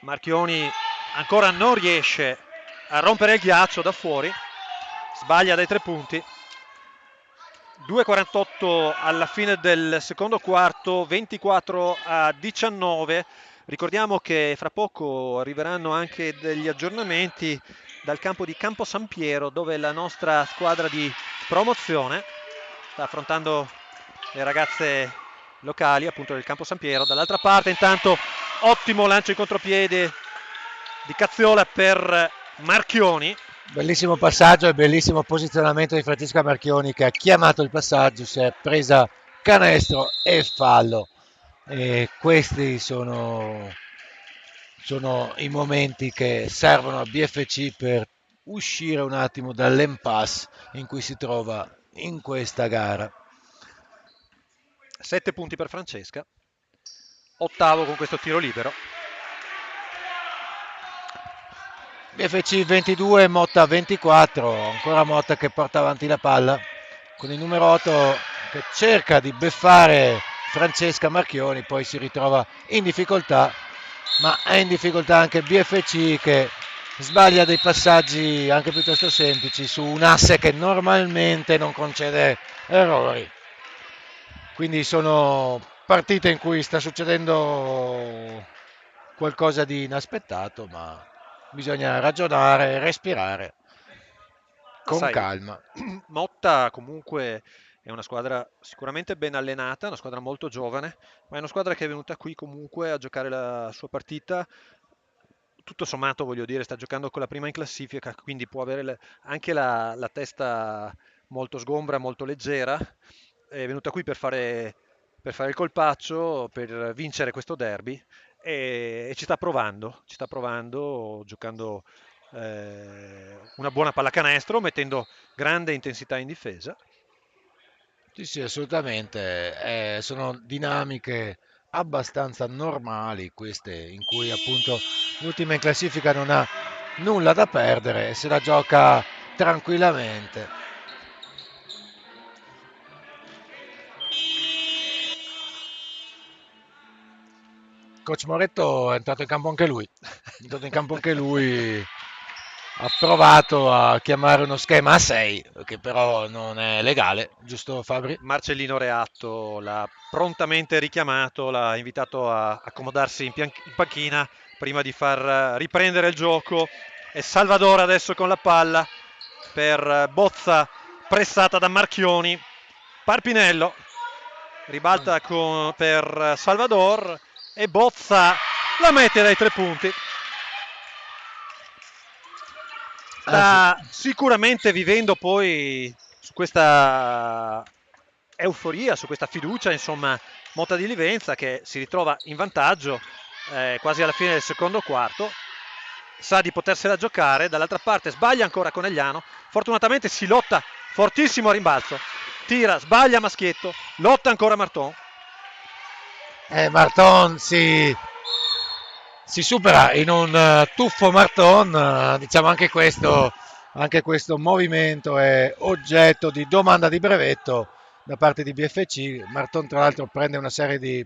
S1: Marchioni ancora non riesce a rompere il ghiaccio da fuori, sbaglia dai 3 punti. 2,48 alla fine del secondo quarto, 24-19. Ricordiamo che fra poco arriveranno anche degli aggiornamenti dal campo di Campo San Piero, dove la nostra squadra di promozione sta affrontando le ragazze locali appunto del Campo San Piero. Dall'altra parte intanto ottimo lancio in contropiede di Cazziola per Marchioni.
S3: Bellissimo passaggio e bellissimo posizionamento di Francesca Marchioni, che ha chiamato il passaggio, si è presa canestro e fallo. E questi sono i momenti che servono a BFC per uscire un attimo dall'impasse in cui si trova in questa gara.
S1: 7 punti per Francesca, ottavo con questo tiro libero.
S3: BFC 22, Motta 24, ancora Motta che porta avanti la palla con il numero 8 che cerca di beffare Francesca Marchioni, poi si ritrova in difficoltà, ma è in difficoltà anche BFC che sbaglia dei passaggi anche piuttosto semplici su un asse che normalmente non concede errori. Quindi sono partite in cui sta succedendo qualcosa di inaspettato, ma bisogna ragionare, respirare con calma.
S1: Motta comunque è una squadra sicuramente ben allenata, una squadra molto giovane, ma è una squadra che è venuta qui comunque a giocare la sua partita. Tutto sommato, voglio dire, sta giocando con la prima in classifica, quindi può avere anche la testa molto sgombra, molto leggera. È venuta qui per fare il colpaccio, per vincere questo derby e ci sta provando giocando una buona pallacanestro, mettendo grande intensità in difesa.
S3: Sì, assolutamente. Sono dinamiche abbastanza normali queste, in cui appunto l'ultima in classifica non ha nulla da perdere e se la gioca tranquillamente. Coach Moretto è entrato in campo anche lui. Ha provato a chiamare uno schema a 6, che però non è legale, giusto Fabri?
S1: Marcellino Reatto l'ha prontamente richiamato, l'ha invitato a accomodarsi in panchina prima di far riprendere il gioco. E Salvador adesso con la palla per Bozza, pressata da Marchioni. Parpinello ribalta per Salvador e Bozza la mette dai 3 punti. Sta sicuramente vivendo poi su questa euforia, su questa fiducia, insomma, Motta di Livenza che si ritrova in vantaggio quasi alla fine del secondo quarto, sa di potersela giocare. Dall'altra parte sbaglia ancora Conegliano, fortunatamente si lotta fortissimo a rimbalzo, tira, sbaglia Maschietto, lotta ancora Marton.
S3: Marton si supera in un tuffo Marton, diciamo anche questo movimento è oggetto di domanda di brevetto da parte di BFC. Marton tra l'altro prende una serie di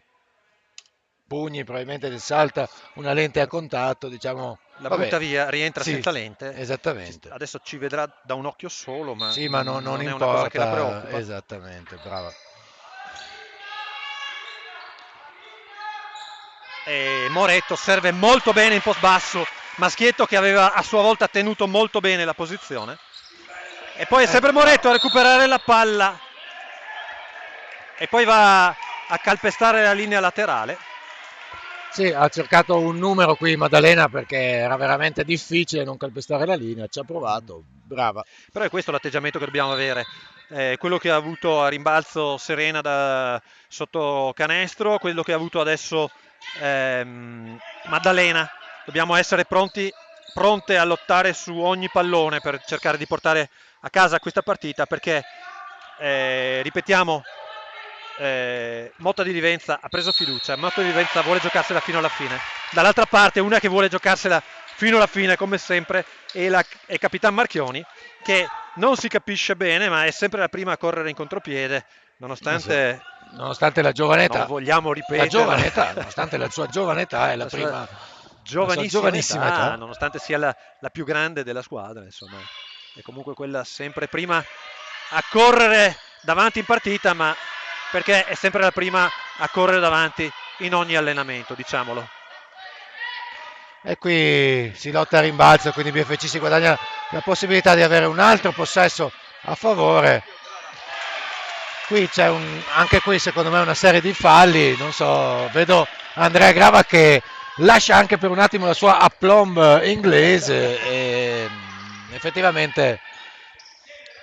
S3: pugni, probabilmente salta una lente a contatto, diciamo.
S1: La butta via, rientra
S3: sì,
S1: senza lente.
S3: Esattamente.
S1: Adesso ci vedrà da un occhio solo, ma,
S3: sì, ma non
S1: è
S3: importa,
S1: una cosa che la preoccupa.
S3: Esattamente, brava.
S1: E Moretto serve molto bene in post basso, Maschietto che aveva a sua volta tenuto molto bene la posizione. E poi è sempre Moretto a recuperare la palla e poi va a calpestare la linea laterale.
S3: Sì, ha cercato un numero qui Maddalena perché era veramente difficile non calpestare la linea, ci ha provato, brava.
S1: Però è questo l'atteggiamento che dobbiamo avere, quello che ha avuto a rimbalzo Serena da sotto canestro, quello che ha avuto adesso Maddalena. Dobbiamo essere pronte a lottare su ogni pallone per cercare di portare a casa questa partita, perché ripetiamo, Motta di Livenza ha preso fiducia, Motta di Livenza vuole giocarsela fino alla fine. Dall'altra parte una che vuole giocarsela fino alla fine come sempre è Capitan Marchioni, che non si capisce bene ma è sempre la prima a correre in contropiede nonostante
S3: la giovane età.
S1: Non vogliamo ripetere.
S3: Nonostante la sua giovane età è la prima
S1: giovanissima età, nonostante sia la più grande della squadra, insomma, è comunque quella sempre prima a correre davanti in partita, ma perché è sempre la prima a correre davanti in ogni allenamento, diciamolo.
S3: e qui si lotta a rimbalzo, quindi BFC si guadagna la possibilità di avere un altro possesso a favore. Qui c'è anche qui secondo me una serie di falli, non so, vedo Andrea Grava che lascia anche per un attimo la sua aplomb inglese e effettivamente,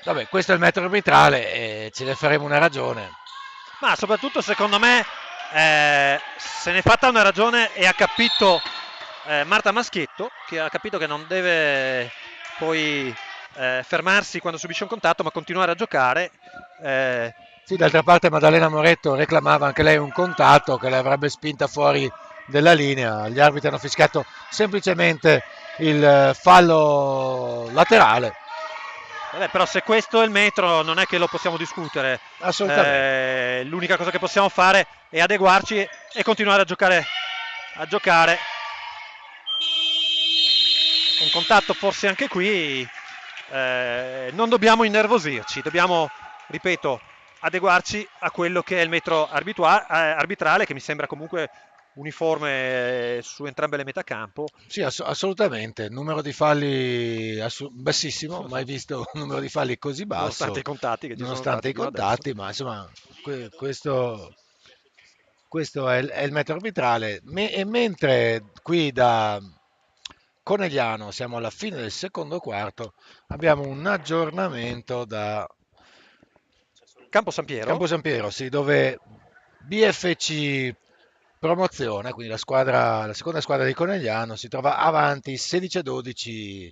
S3: vabbè, questo è il metro arbitrale e ce ne faremo una ragione.
S1: Ma soprattutto secondo me se ne è fatta una ragione e ha capito Marta Maschietto, che ha capito che non deve poi fermarsi quando subisce un contatto, ma continuare a giocare.
S3: Sì, d'altra parte Maddalena Moretto reclamava anche lei un contatto che l'avrebbe spinta fuori della linea. Gli arbitri hanno fischiato semplicemente il fallo laterale.
S1: Vabbè, però se questo è il metro non è che lo possiamo discutere.
S3: Assolutamente.
S1: L'unica cosa che possiamo fare è adeguarci e continuare a giocare. Un contatto forse anche qui. Non dobbiamo innervosirci, dobbiamo, ripeto, adeguarci a quello che è il metro arbitrale, che mi sembra comunque uniforme su entrambe le metacampo.
S3: Sì, assolutamente. Numero di falli bassissimo, mai visto un numero di falli così basso.
S1: Nonostante i contatti che ci
S3: nonostante
S1: sono
S3: i contatti, ma insomma, questo è il metro arbitrale. E mentre qui da Conegliano siamo alla fine del secondo quarto, abbiamo un aggiornamento da
S1: Campo San Piero.
S3: Campo San Piero, sì, dove BFC Promozione, quindi la seconda squadra di Conegliano, si trova avanti 16-12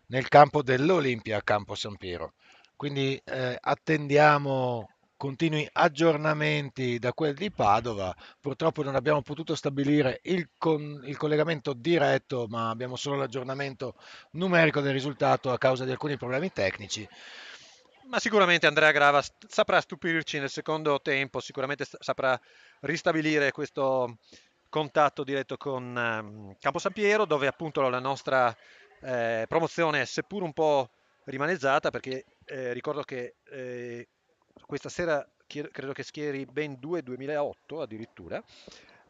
S3: nel campo dell'Olimpia Campo San Piero. Quindi attendiamo continui aggiornamenti da quelli di Padova. Purtroppo non abbiamo potuto stabilire il collegamento diretto, ma abbiamo solo l'aggiornamento numerico del risultato a causa di alcuni problemi tecnici.
S1: Ma sicuramente Andrea Grava saprà stupirci nel secondo tempo, sicuramente saprà ristabilire questo contatto diretto con Campo San Piero, dove appunto la nostra promozione, seppur un po' rimaneggiata, perché ricordo che questa sera credo che schieri ben 2008 addirittura,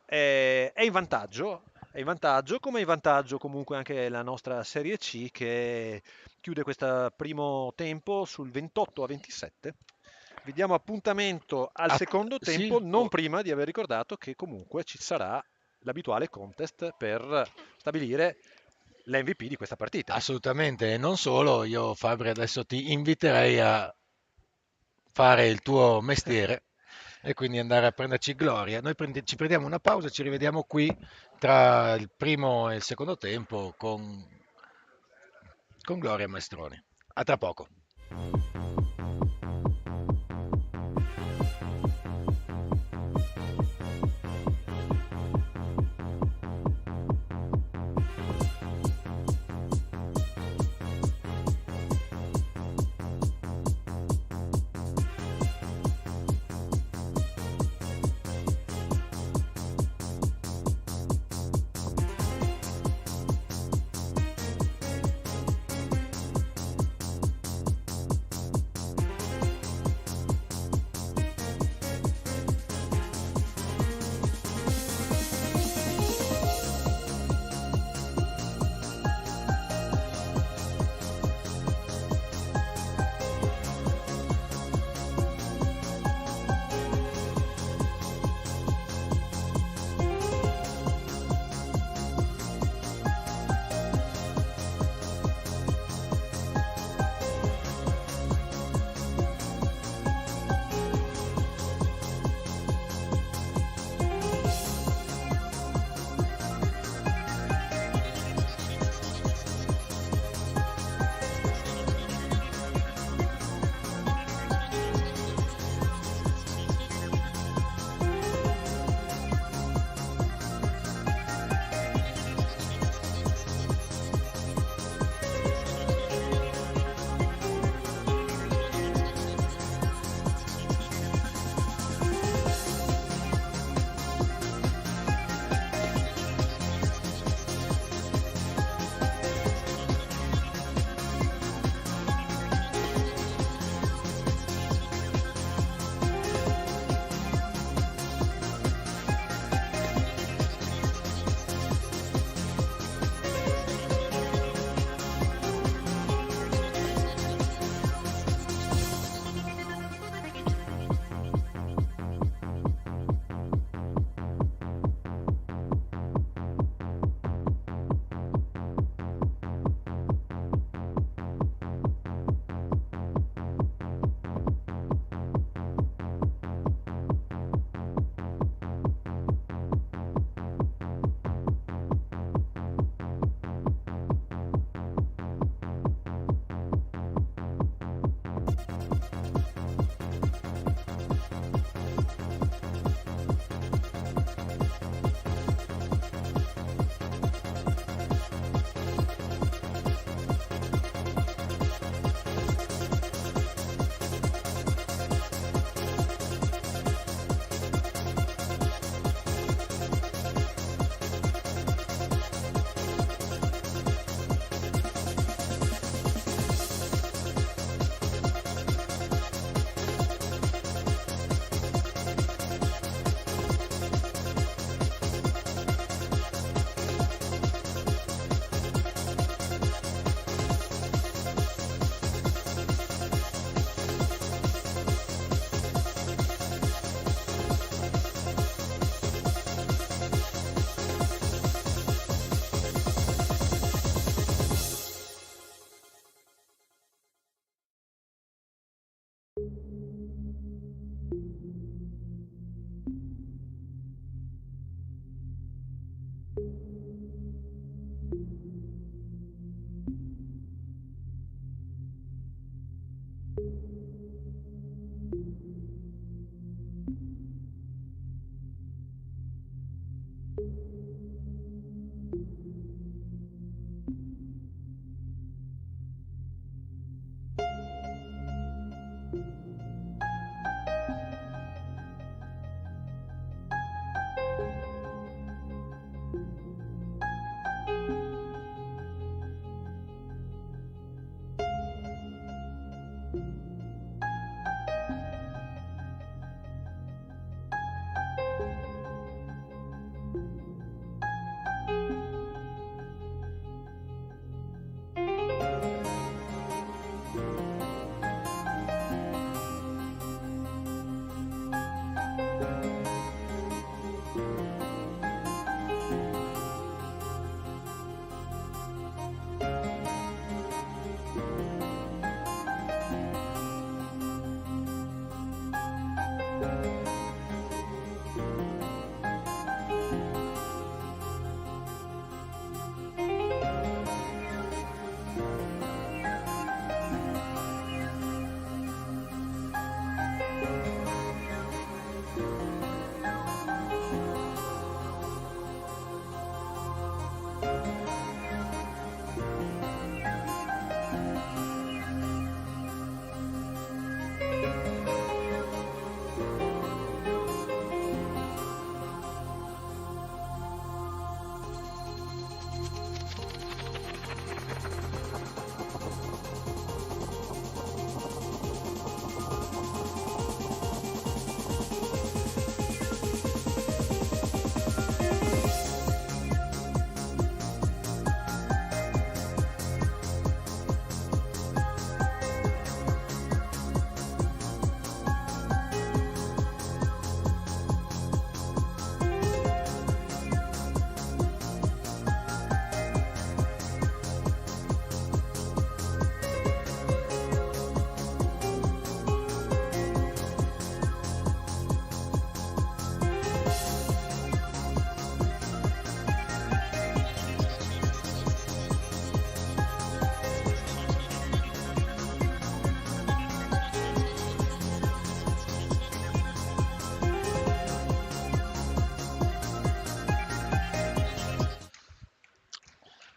S1: è in vantaggio. È in vantaggio, come è in vantaggio comunque anche la nostra Serie C, che chiude questo primo tempo sul 28-27. Vi diamo appuntamento al secondo tempo,
S3: sì.
S1: non prima di aver ricordato che comunque ci sarà l'abituale contest per stabilire l'MVP di questa partita.
S3: Assolutamente, e non solo, io Fabri adesso ti inviterei a fare il tuo mestiere e quindi andare a prenderci Gloria. Noi ci prendiamo una pausa e ci rivediamo qui tra il primo e il secondo tempo con Gloria Maestroni. A tra poco.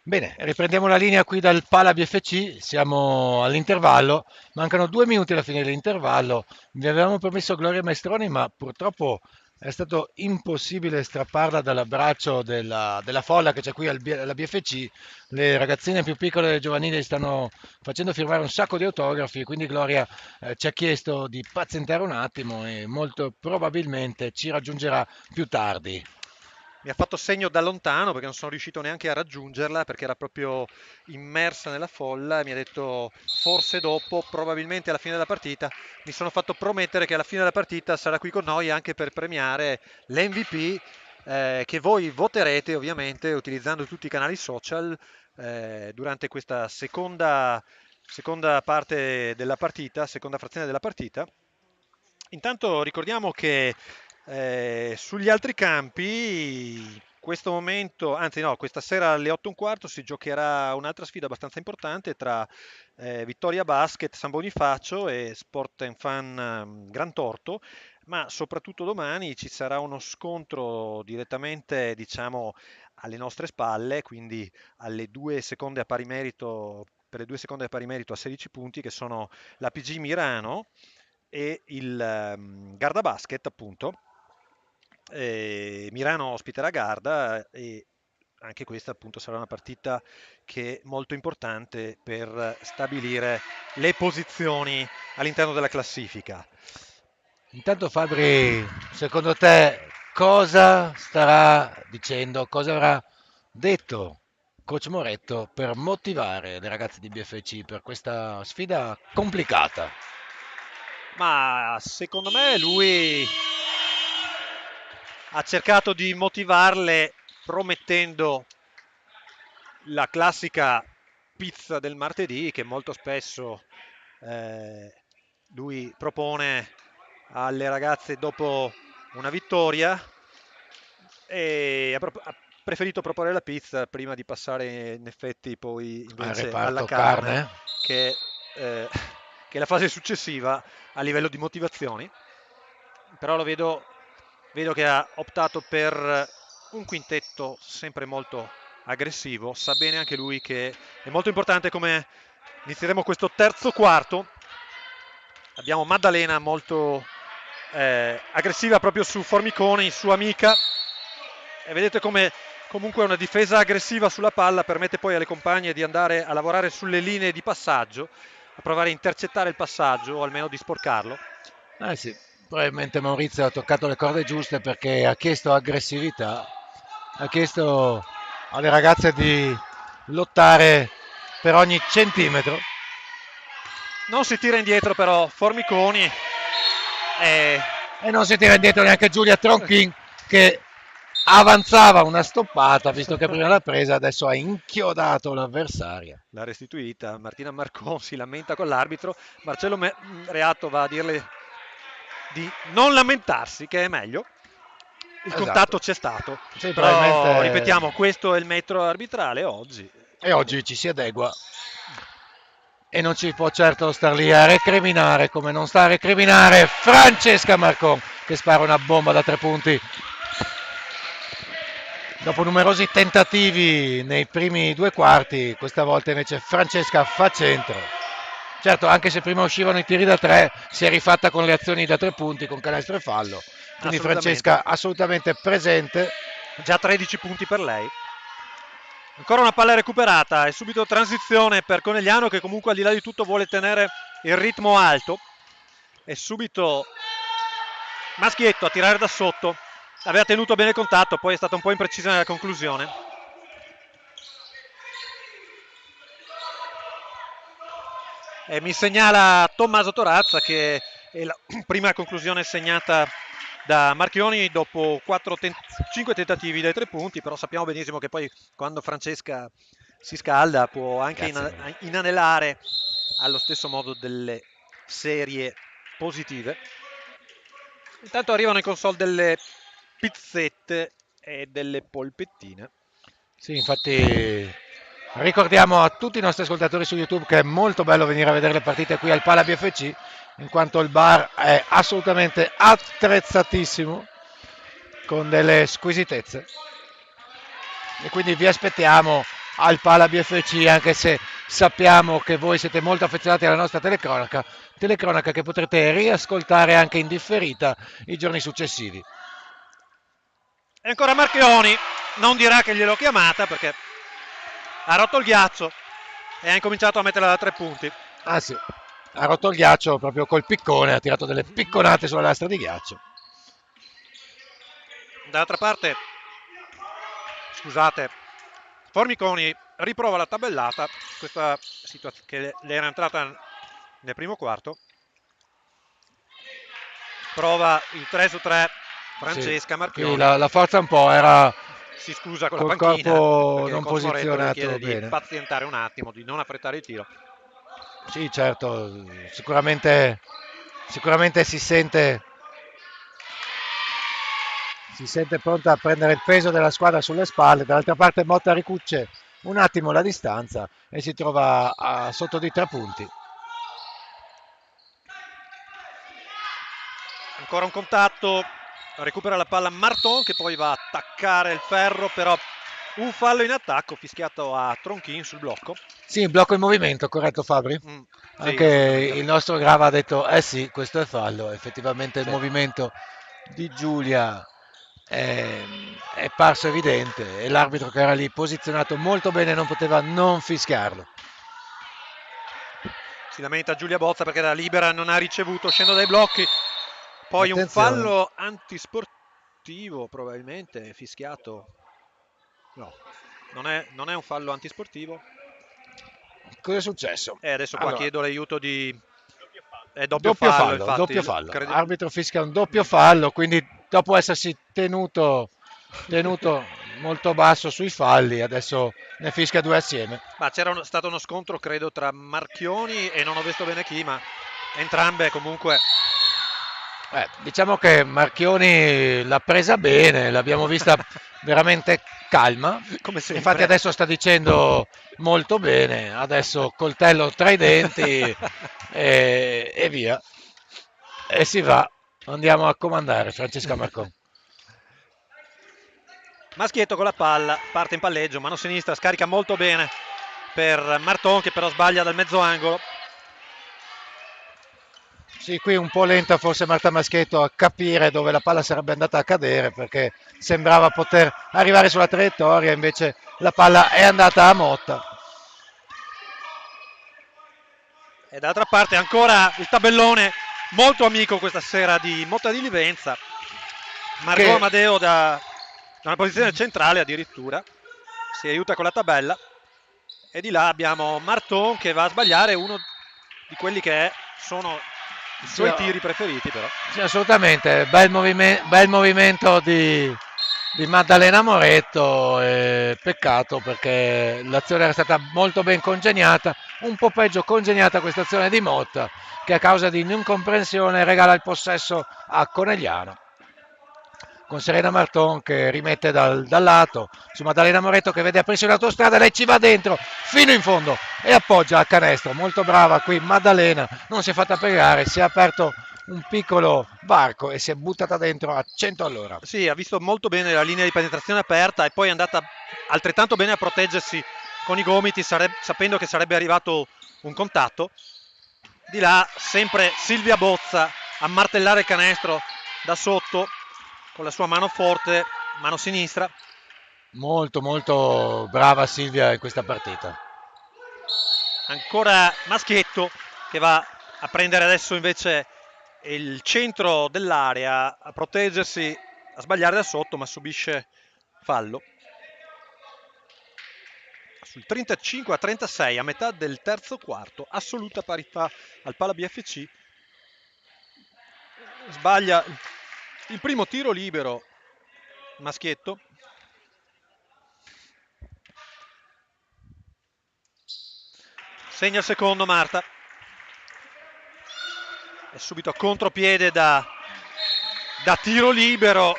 S3: Bene, riprendiamo la linea qui dal Pala BFC, siamo all'intervallo, mancano 2 minuti alla fine dell'intervallo, vi avevamo promesso Gloria Maestroni ma purtroppo è stato impossibile strapparla dall'abbraccio della folla che c'è qui alla BFC, le ragazzine più piccole e giovanili stanno facendo firmare un sacco di autografi, quindi Gloria ci ha chiesto di pazientare un attimo e molto probabilmente ci raggiungerà più tardi.
S1: Mi ha fatto segno da lontano perché non sono riuscito neanche a raggiungerla perché era proprio immersa nella folla e mi ha detto forse dopo, probabilmente alla fine della partita. Mi sono fatto promettere che alla fine della partita sarà qui con noi anche per premiare l'MVP che voi voterete ovviamente utilizzando tutti i canali social durante questa seconda parte della partita, seconda frazione della partita. Intanto ricordiamo che sugli altri campi, questo momento, anzi no, questa sera alle 8:15 si giocherà un'altra sfida abbastanza importante tra Vittoria Basket San Bonifacio e Sport and Fun Gran Torto, ma soprattutto domani ci sarà uno scontro direttamente, diciamo, alle nostre spalle, quindi alle due seconde a pari merito, per le due seconde a pari merito a 16 punti, che sono la PG Mirano e il Garda Basket, appunto. Mirano ospiterà Garda e anche questa appunto sarà una partita che è molto importante per stabilire le posizioni all'interno della classifica.
S3: Intanto Fabri, secondo te cosa starà dicendo, cosa avrà detto Coach Moretto per motivare le ragazze di BFC per questa sfida complicata?
S1: Ma secondo me lui ha cercato di motivarle promettendo la classica pizza del martedì che molto spesso eh, lui propone alle ragazze dopo una vittoria e ha preferito proporre la pizza prima di passare in effetti poi
S3: Al
S1: invece alla
S3: reparto
S1: carne,
S3: carne.
S1: che, eh, che è la fase successiva a livello di motivazioni. Però vedo che ha optato per un quintetto sempre molto aggressivo, sa bene anche lui che è molto importante come inizieremo questo terzo quarto. Abbiamo Maddalena molto aggressiva proprio su Formiconi, sua amica, e vedete come comunque una difesa aggressiva sulla palla permette poi alle compagne di andare a lavorare sulle linee di passaggio, a provare a intercettare il passaggio o almeno di sporcarlo.
S3: Sì, probabilmente Maurizio ha toccato le corde giuste perché ha chiesto aggressività, ha chiesto alle ragazze di lottare per ogni centimetro.
S1: Non si tira indietro però Formiconi
S3: E non si tira indietro neanche Giulia Tronchin, che avanzava una stoppata, visto che prima l'ha presa, adesso ha inchiodato l'avversaria.
S1: l'ha restituita. Martina Marcon si lamenta con l'arbitro, Marcello Reatto va a dirle di non lamentarsi, che è meglio. Il contatto c'è stato,
S3: Sì,
S1: però ripetiamo, questo è il metro arbitrale oggi.
S3: E oggi ci si adegua e non ci può certo star lì a recriminare, come non sta a recriminare Francesca Marcon, che spara una bomba da 3 punti. Dopo numerosi tentativi nei primi 2 quarti, questa volta invece Francesca fa centro. Certo, anche se prima uscivano i tiri da 3, si è rifatta con le azioni da 3 punti, con canestro e fallo. Quindi Francesca assolutamente presente.
S1: Già 13 punti per lei. Ancora una palla recuperata e subito transizione per Conegliano, che comunque al di là di tutto vuole tenere il ritmo alto. E subito Maschietto a tirare da sotto. Aveva tenuto bene il contatto, poi è stata un po' imprecisa nella conclusione. E mi segnala Tommaso Torazza che è la prima conclusione segnata da Marchioni dopo 5 tentativi dai 3 punti, però sappiamo benissimo che poi quando Francesca si scalda può anche inanellare allo stesso modo delle serie positive. Intanto arrivano in console delle pizzette e delle polpettine.
S3: Sì, infatti ricordiamo a tutti i nostri ascoltatori su YouTube che è molto bello venire a vedere le partite qui al Pala BFC, in quanto il bar è assolutamente attrezzatissimo, con delle squisitezze. E quindi vi aspettiamo al Pala BFC, anche se sappiamo che voi siete molto affezionati alla nostra telecronaca che potrete riascoltare anche in differita i giorni successivi.
S1: E ancora Marchioni, non dirà che gliel'ho chiamata perché ha rotto il ghiaccio e ha incominciato a metterla da 3 punti.
S3: Ah sì, ha rotto il ghiaccio proprio col piccone, ha tirato delle picconate sulla lastra di ghiaccio.
S1: Dall'altra parte, scusate, Formiconi riprova la tabellata, questa situazione che le era entrata nel primo quarto. Prova il 3 su 3 Francesca
S3: sì,
S1: Marchioni.
S3: La forza un po' era,
S1: si scusa con
S3: col
S1: la panchina,
S3: corpo non
S1: Cosimo Retto
S3: posizionato
S1: chiede
S3: bene.
S1: di pazientare un attimo, di non affrettare il tiro.
S3: Sì, certo, sicuramente si sente pronta a prendere il peso della squadra sulle spalle. Dall'altra parte Motta ricucce un attimo la distanza e si trova sotto di 3 punti.
S1: Ancora un contatto, recupera la palla Marton che poi va a attaccare il ferro, però un fallo in attacco fischiato a Tronchin sul blocco.
S3: Sì, il blocco in movimento, corretto Fabri? Anche il nostro Grava ha detto sì, questo è fallo. Effettivamente il movimento di Giulia è parso evidente e l'arbitro, che era lì posizionato molto bene, non poteva non fischiarlo.
S1: Si lamenta Giulia Bozza perché la libera non ha ricevuto, scendo dai blocchi. Poi
S3: attenzione.
S1: Un fallo antisportivo probabilmente fischiato. No, non è un fallo antisportivo.
S3: Cosa è successo?
S1: Adesso qua chiedo l'aiuto di... È
S3: doppio fallo, infatti, doppio fallo. L'arbitro fischia un doppio fallo, quindi dopo essersi tenuto molto basso sui falli, adesso ne fischia 2 assieme.
S1: Ma c'era stato uno scontro, credo, tra Marchioni e non ho visto bene chi, ma entrambe comunque.
S3: Diciamo che Marchioni l'ha presa bene, l'abbiamo vista veramente calma.
S1: Come sempre.
S3: Infatti adesso sta dicendo molto bene, adesso coltello tra i denti e via. E si va, andiamo a comandare Francesca Marcon.
S1: Maschietto con la palla, parte in palleggio, mano sinistra, scarica molto bene per Marton che però sbaglia dal mezzo angolo.
S3: Sì, qui un po' lenta forse Marta Maschietto a capire dove la palla sarebbe andata a cadere, perché sembrava poter arrivare sulla traiettoria, invece la palla è andata a Motta.
S1: E dall'altra parte ancora il tabellone molto amico questa sera di Motta di Livenza. Margot Amadeo da una posizione centrale addirittura, si aiuta con la tabella. E di là abbiamo Marton che va a sbagliare uno di quelli che sono i suoi tiri preferiti, però.
S3: Sì, assolutamente, bel movimento di Maddalena Moretto, peccato perché l'azione era stata molto ben congegnata, un po' peggio congegnata questa azione di Motta che a causa di incomprensione regala il possesso a Conegliano. Con Serena Marton che rimette dal lato su Maddalena Moretto che vede aprirsi l'autostrada, lei ci va dentro fino in fondo e appoggia a canestro. Molto brava qui Maddalena, non si è fatta piegare, si è aperto un piccolo varco e si è buttata dentro a 100 all'ora.
S1: Sì, ha visto molto bene la linea di penetrazione aperta e poi è andata altrettanto bene a proteggersi con i gomiti, sapendo che sarebbe arrivato un contatto. Di là sempre Silvia Bozza a martellare il canestro da sotto con la sua mano forte, mano sinistra.
S3: Molto molto brava Silvia in questa partita.
S1: Ancora Maschietto che va a prendere adesso invece il centro dell'area, a proteggersi, a sbagliare da sotto, ma subisce fallo. Sul 35-36 a metà del terzo quarto, assoluta parità al Pala BFC. Sbaglia il primo tiro libero Maschietto. Segna il secondo Marta. È subito a contropiede da tiro libero,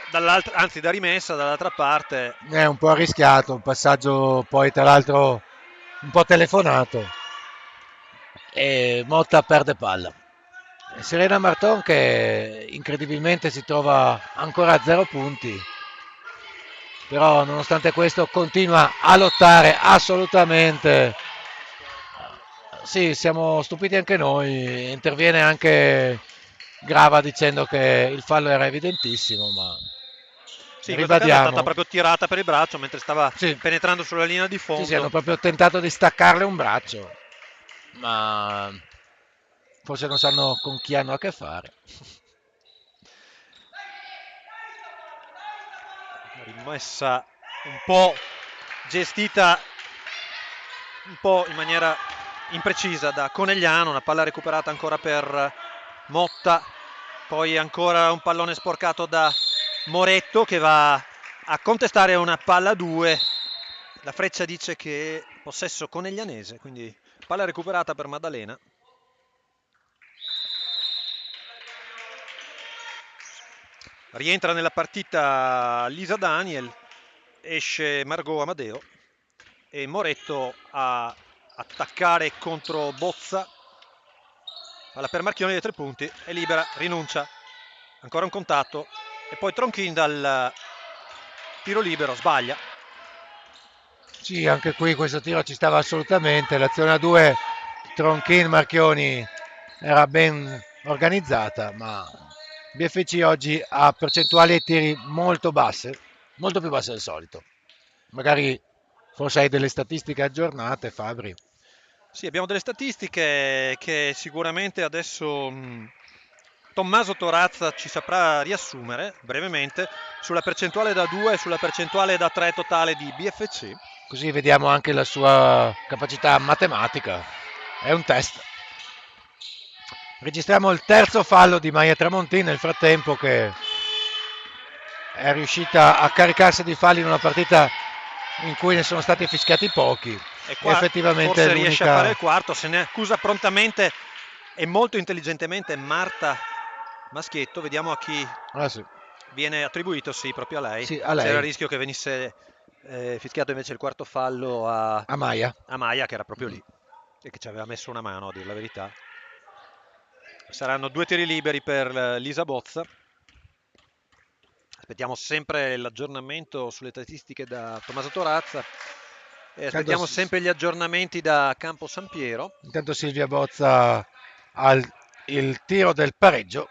S1: anzi da rimessa dall'altra parte.
S3: È un po' arrischiato, un passaggio poi tra l'altro un po' telefonato. E Motta perde palla. Serena Marton che incredibilmente si trova ancora a 0 punti, però nonostante questo continua a lottare assolutamente. Sì, siamo stupiti anche noi, interviene anche Grava dicendo che il fallo era evidentissimo, ma
S1: sì,
S3: ribadiamo.
S1: È stata proprio tirata per il braccio mentre stava penetrando sulla linea di fondo.
S3: Sì, hanno proprio tentato di staccarle un braccio, ma forse non sanno con chi hanno a che fare.
S1: Rimessa un po' gestita un po' in maniera imprecisa da Conegliano, una palla recuperata ancora per Motta, poi ancora un pallone sporcato da Moretto che va a contestare una palla 2. La freccia dice che possesso coneglianese, quindi palla recuperata per Maddalena. Rientra nella partita Lisa Daniel, esce Margot Amadeo e Moretto a attaccare contro Bozza. Palla per Marchioni dei 3 punti, è libera, rinuncia. Ancora un contatto e poi Tronchin dal tiro libero sbaglia.
S3: Sì, anche qui questo tiro ci stava assolutamente. L'azione a 2 Tronchin Marchioni era ben organizzata, ma BFC oggi ha percentuali ai tiri molto basse, molto più basse del solito. Magari forse hai delle statistiche aggiornate, Fabri.
S1: Sì, abbiamo delle statistiche che sicuramente adesso Tommaso Torazza ci saprà riassumere brevemente sulla percentuale da 2 e sulla percentuale da 3 totale di BFC.
S3: Così vediamo anche la sua capacità matematica. È un test. Registriamo il terzo fallo di Maia Tramontin nel frattempo che è riuscita a caricarsi di falli in una partita in cui ne sono stati fischiati pochi.
S1: E qua
S3: effettivamente
S1: forse riesce a fare il quarto, se ne accusa prontamente e molto intelligentemente Marta Maschietto, vediamo a chi
S3: Sì.
S1: viene attribuito, sì, proprio a lei.
S3: Sì, a lei.
S1: C'era il rischio che venisse fischiato invece il quarto fallo a
S3: Maia.
S1: Maia, che era proprio lì e che ci aveva messo una mano, a dir la verità. Saranno 2 tiri liberi per Lisa Bozza. Aspettiamo sempre l'aggiornamento sulle statistiche da Tommaso Torazza e aspettiamo sempre gli aggiornamenti da Campo San Piero.
S3: Intanto Silvia Bozza ha il tiro del pareggio.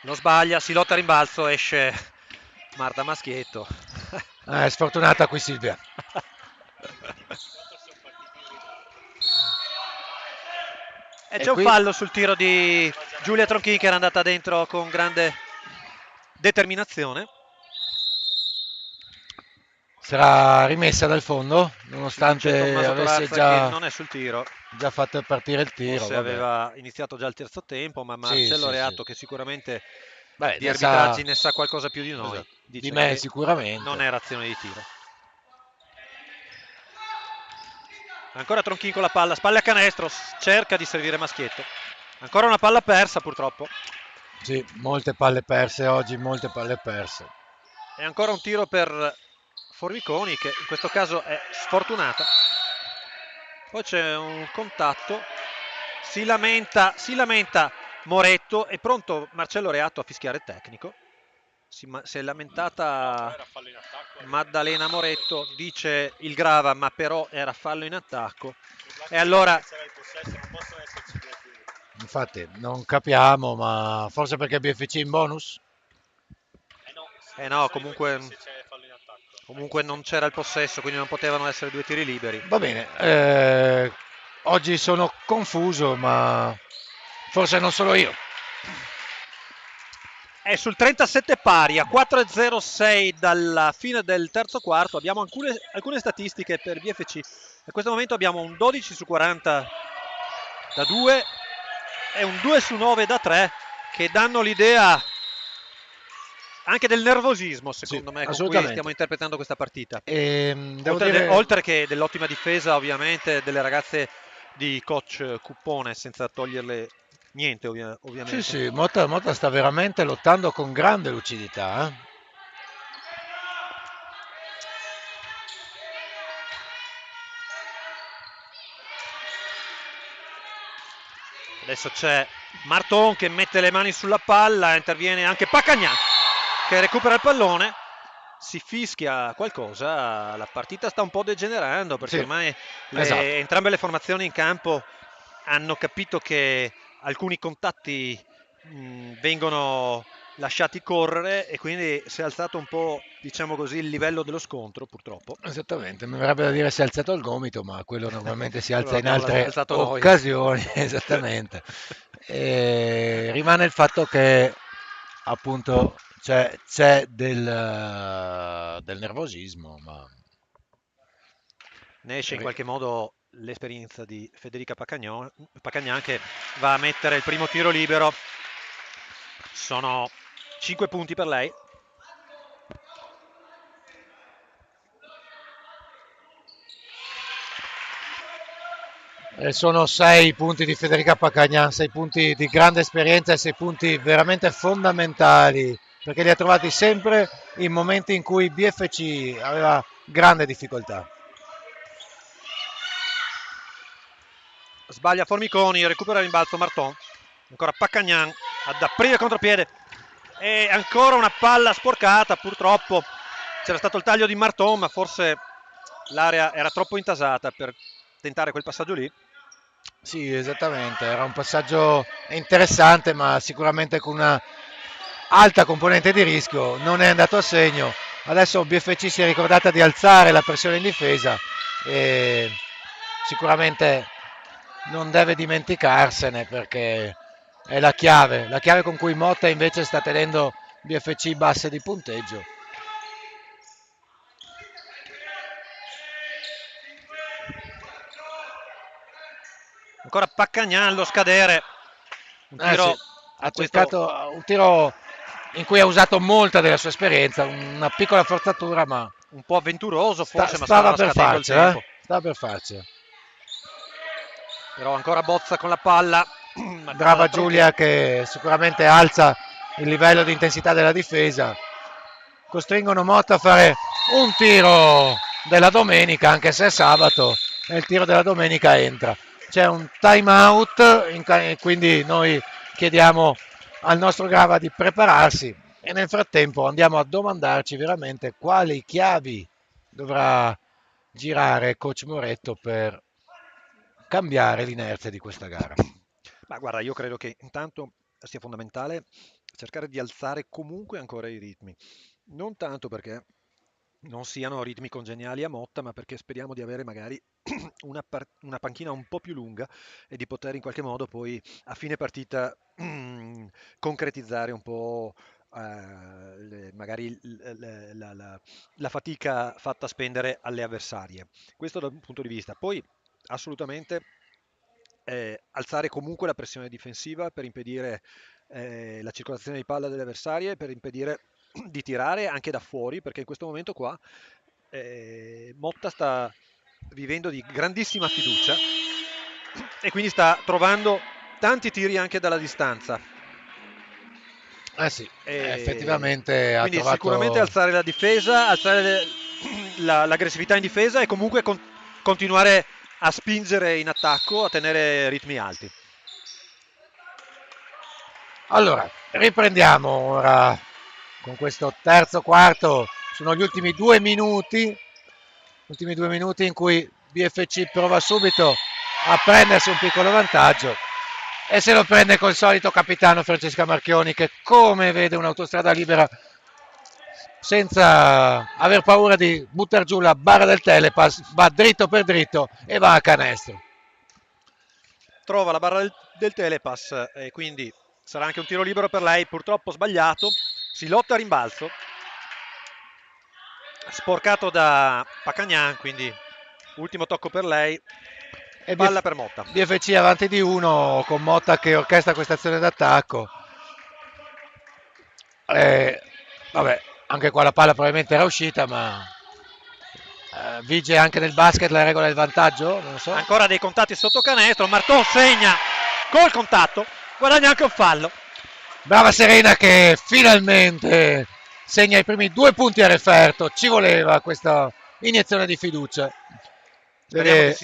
S1: Non sbaglia, si lotta a rimbalzo, esce Marta Maschietto.
S3: È sfortunata qui Silvia.
S1: E c'è un fallo sul tiro di Giulia Tronchini, che era andata dentro con grande determinazione.
S3: Sarà rimessa dal fondo, nonostante avesse già,
S1: non è sul tiro,
S3: già fatto partire il tiro.
S1: Forse aveva iniziato già il terzo tempo, ma Marcello Reatto, che sicuramente di arbitraggi ne sa qualcosa più di noi,
S3: esatto,
S1: dice
S3: di me
S1: che
S3: sicuramente.
S1: non era azione di tiro. Ancora Tronchini con la palla, spalle a canestro, cerca di servire Maschietto. Ancora una palla persa purtroppo.
S3: Sì, molte palle perse oggi, molte palle perse.
S1: E ancora un tiro per Formiconi, che in questo caso è sfortunata. Poi c'è un contatto, si lamenta Moretto, è pronto Marcello Reatto a fischiare il tecnico. Si è lamentata Maddalena Moretto, dice il Grava, ma però era fallo in attacco. E allora
S3: infatti non capiamo, ma forse perché BFC in bonus?
S1: No, comunque non c'era il possesso, quindi non potevano essere 2 tiri liberi.
S3: Va bene, oggi sono confuso, ma forse non solo io.
S1: È sul 37 pari, a 4:06 dalla fine del terzo quarto. Abbiamo alcune statistiche per BFC. In questo momento abbiamo un 12 su 40 da 2 e un 2 su 9 da 3, che danno l'idea anche del nervosismo, secondo me, con cui stiamo interpretando questa partita. Oltre che dell'ottima difesa, ovviamente, delle ragazze di coach Cuppone, senza toglierle niente, ovviamente.
S3: Sì, Motta sta veramente lottando con grande lucidità.
S1: Adesso c'è Marton che mette le mani sulla palla, interviene anche Paccagnà che recupera il pallone, si fischia qualcosa, la partita sta un po' degenerando perché ormai entrambe le formazioni in campo hanno capito che alcuni contatti vengono lasciati correre e quindi si è alzato un po', diciamo così, il livello dello scontro, purtroppo.
S3: Esattamente, mi verrebbe da dire si è alzato il gomito, ma quello normalmente si alza in altre occasioni. Esattamente. E rimane il fatto che appunto c'è del nervosismo, ma
S1: ne esce in qualche modo l'esperienza di Federica Paccagnà, che va a mettere il primo tiro libero. Sono 5 punti per lei.
S3: Sono 6 punti di Federica Paccagnà, 6 punti di grande esperienza e 6 punti veramente fondamentali, perché li ha trovati sempre in momenti in cui BFC aveva grande difficoltà.
S1: Sbaglia Formiconi, recupera il rimbalzo Marton. Ancora Paccagnà ad aprire contropiede. E ancora una palla sporcata, purtroppo. C'era stato il taglio di Marton, ma forse l'area era troppo intasata per tentare quel passaggio lì.
S3: Sì, esattamente, era un passaggio interessante, ma sicuramente con una alta componente di rischio, non è andato a segno. Adesso BFC si è ricordata di alzare la pressione in difesa e sicuramente non deve dimenticarsene, perché è la chiave con cui Motta invece sta tenendo BFC basse di punteggio.
S1: Ancora Paccagnà allo scadere. Un tiro,
S3: ha cercato un tiro in cui ha usato molta della sua esperienza, una piccola forzatura, ma
S1: un po' avventuroso forse, ma
S3: stava
S1: per
S3: farcela. Stava per farcela.
S1: Però ancora Bozza con la palla.
S3: Brava Giulia che sicuramente alza il livello di intensità della difesa. Costringono Motta a fare un tiro della domenica, anche se è sabato, e il tiro della domenica entra. C'è un time out, quindi noi chiediamo al nostro Grava di prepararsi e nel frattempo andiamo a domandarci veramente quali chiavi dovrà girare coach Moretto per cambiare l'inerzia di questa gara.
S1: Ma guarda, io credo che intanto sia fondamentale cercare di alzare comunque ancora i ritmi. Non tanto perché non siano ritmi congeniali a Motta, ma perché speriamo di avere magari una panchina un po' più lunga e di poter in qualche modo poi a fine partita concretizzare un po' magari la fatica fatta spendere alle avversarie. Questo da un punto di vista. Poi assolutamente alzare comunque la pressione difensiva per impedire la circolazione di palla delle avversarie, per impedire di tirare anche da fuori, perché in questo momento qua Motta sta vivendo di grandissima fiducia e quindi sta trovando tanti tiri anche dalla distanza.
S3: Sì, effettivamente ha
S1: Quindi
S3: trovato...
S1: sicuramente alzare la difesa, alzare l'aggressività in difesa e comunque continuare a spingere in attacco, a tenere ritmi alti.
S3: Allora, riprendiamo ora con questo terzo quarto. Sono gli ultimi 2 minuti in cui BFC prova subito a prendersi un piccolo vantaggio e se lo prende col solito capitano Francesca Marchioni, che come vede un'autostrada libera senza aver paura di buttare giù la barra del telepass, va dritto per dritto e va a canestro.
S1: Trova la barra del telepass e quindi sarà anche un tiro libero per lei, purtroppo sbagliato. Si lotta a rimbalzo, sporcato da Pacagnan, quindi ultimo tocco per lei e palla per Motta.
S3: BFC avanti di 1 con Motta che orchestra questa azione d'attacco. Vabbè, anche qua la palla probabilmente era uscita, ma vige anche nel basket la regola del vantaggio? Non lo so.
S1: Ancora dei contatti sotto canestro, Marton segna col contatto, guadagna anche un fallo.
S3: Brava Serena che finalmente segna i primi 2 punti a referto, ci voleva questa iniezione di fiducia. Deve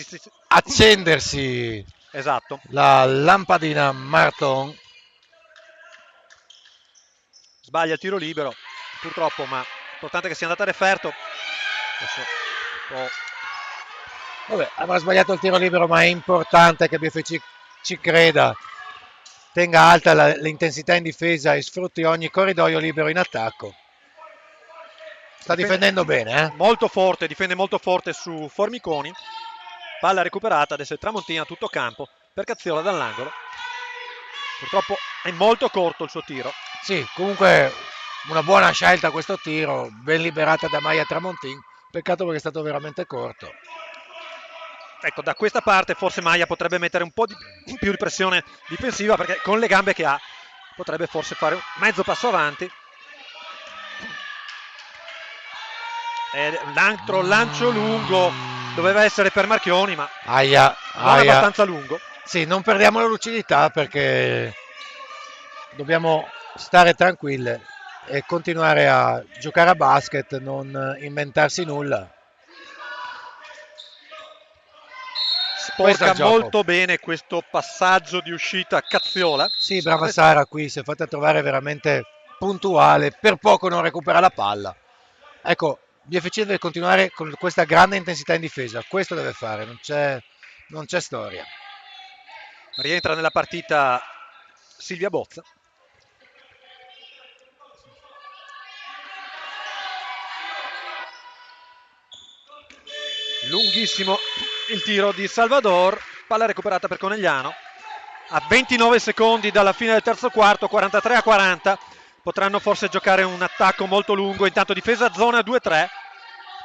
S3: accendersi
S1: esatto.
S3: La lampadina Marton.
S1: Sbaglia il tiro libero, purtroppo, ma l'importante è che sia andata a referto.
S3: Vabbè, avrà sbagliato il tiro libero, ma è importante che BFC ci creda, tenga alta l'intensità in difesa e sfrutti ogni corridoio libero in attacco. Sta difendendo bene,
S1: molto forte, difende molto forte su Formiconi. Palla recuperata, adesso è Tramontina tutto campo per Cazziola dall'angolo. Purtroppo è molto corto il suo tiro.
S3: Sì, comunque una buona scelta questo tiro, ben liberata da Maya Tramontin. Peccato perché è stato veramente corto.
S1: Ecco, da questa parte forse Maya potrebbe mettere un po' più di pressione difensiva, perché con le gambe che ha potrebbe forse fare un mezzo passo avanti. Un altro lancio lungo, doveva essere per Marchioni, ma non abbastanza lungo.
S3: Sì, non perdiamo la lucidità perché dobbiamo stare tranquille e continuare a giocare a basket, non inventarsi nulla.
S1: Sporca molto bene questo passaggio di uscita Cazziola.
S3: Sì, brava Sara qui, si è fatta trovare veramente puntuale, per poco non recupera la palla. Ecco, BFC deve continuare con questa grande intensità in difesa, questo deve fare, non c'è storia.
S1: Rientra nella partita Silvia Bozza. Lunghissimo il tiro di Salvador, palla recuperata per Conegliano. A 29 secondi dalla fine del terzo quarto, 43-40. Potranno forse giocare un attacco molto lungo, intanto difesa zona 2-3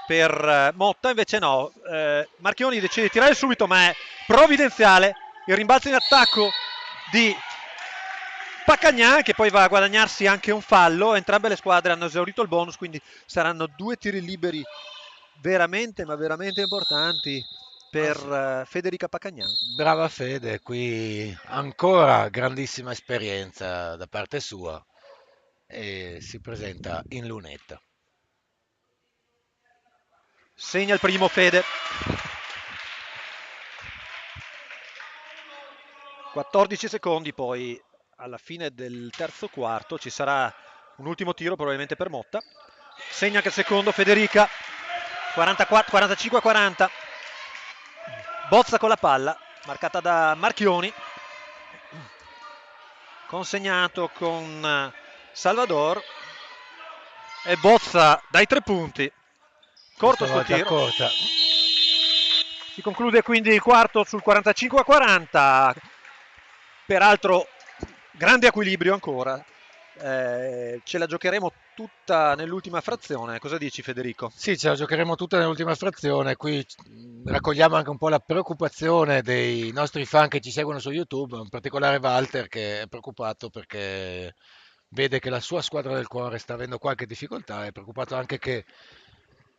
S1: per Motta, invece no. Marchioni decide di tirare subito, ma è provvidenziale il rimbalzo in attacco di Pacagnan, che poi va a guadagnarsi anche un fallo. Entrambe le squadre hanno esaurito il bonus, quindi saranno 2 tiri liberi veramente, ma veramente importanti per Federica Pacagnan.
S3: Brava Fede, qui ancora grandissima esperienza da parte sua e si presenta in lunetta.
S1: Segna il primo Fede. 14 secondi, poi alla fine del terzo quarto ci sarà un ultimo tiro probabilmente per Motta. Segna anche il secondo Federica. 45-40. Bozza con la palla, marcata da Marchioni. Consegnato con Salvador. E Bozza dai 3 punti. Corto sul tiro.
S3: Corta.
S1: Si conclude quindi il quarto sul 45-40. Peraltro grande equilibrio ancora. Ce la giocheremo tutta nell'ultima frazione. Cosa dici, Federico?
S3: Sì, ce la giocheremo tutta nell'ultima frazione. Qui raccogliamo anche un po' la preoccupazione dei nostri fan che ci seguono su YouTube, in particolare Walter, che è preoccupato perché vede che la sua squadra del cuore sta avendo qualche difficoltà. È preoccupato anche che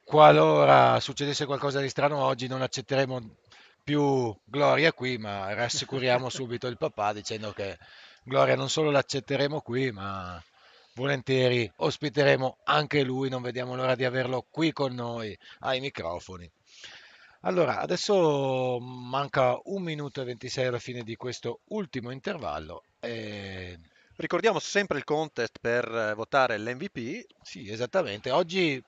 S3: qualora succedesse qualcosa di strano oggi non accetteremo più Gloria qui, ma rassicuriamo subito il papà dicendo che Gloria non solo l'accetteremo qui, ma volentieri ospiteremo anche lui, non vediamo l'ora di averlo qui con noi ai microfoni. Allora, adesso manca 1 minuto e 26 alla fine di questo ultimo intervallo.
S1: Ricordiamo sempre il contest per votare l'MVP.
S3: Sì, esattamente. Oggi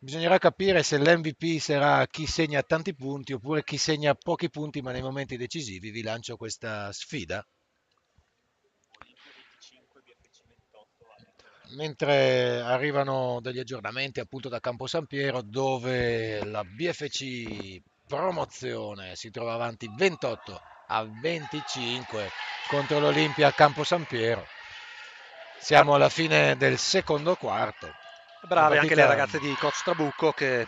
S3: bisognerà capire se l'MVP sarà chi segna tanti punti oppure chi segna pochi punti ma nei momenti decisivi. Vi lancio questa sfida. Mentre arrivano degli aggiornamenti appunto da Campo San Piero, dove la BFC Promozione si trova avanti 28-25 contro l'Olimpia a Campo San Piero. Siamo alla fine del secondo quarto.
S1: Brave anche le ragazze di Coach Trabucco che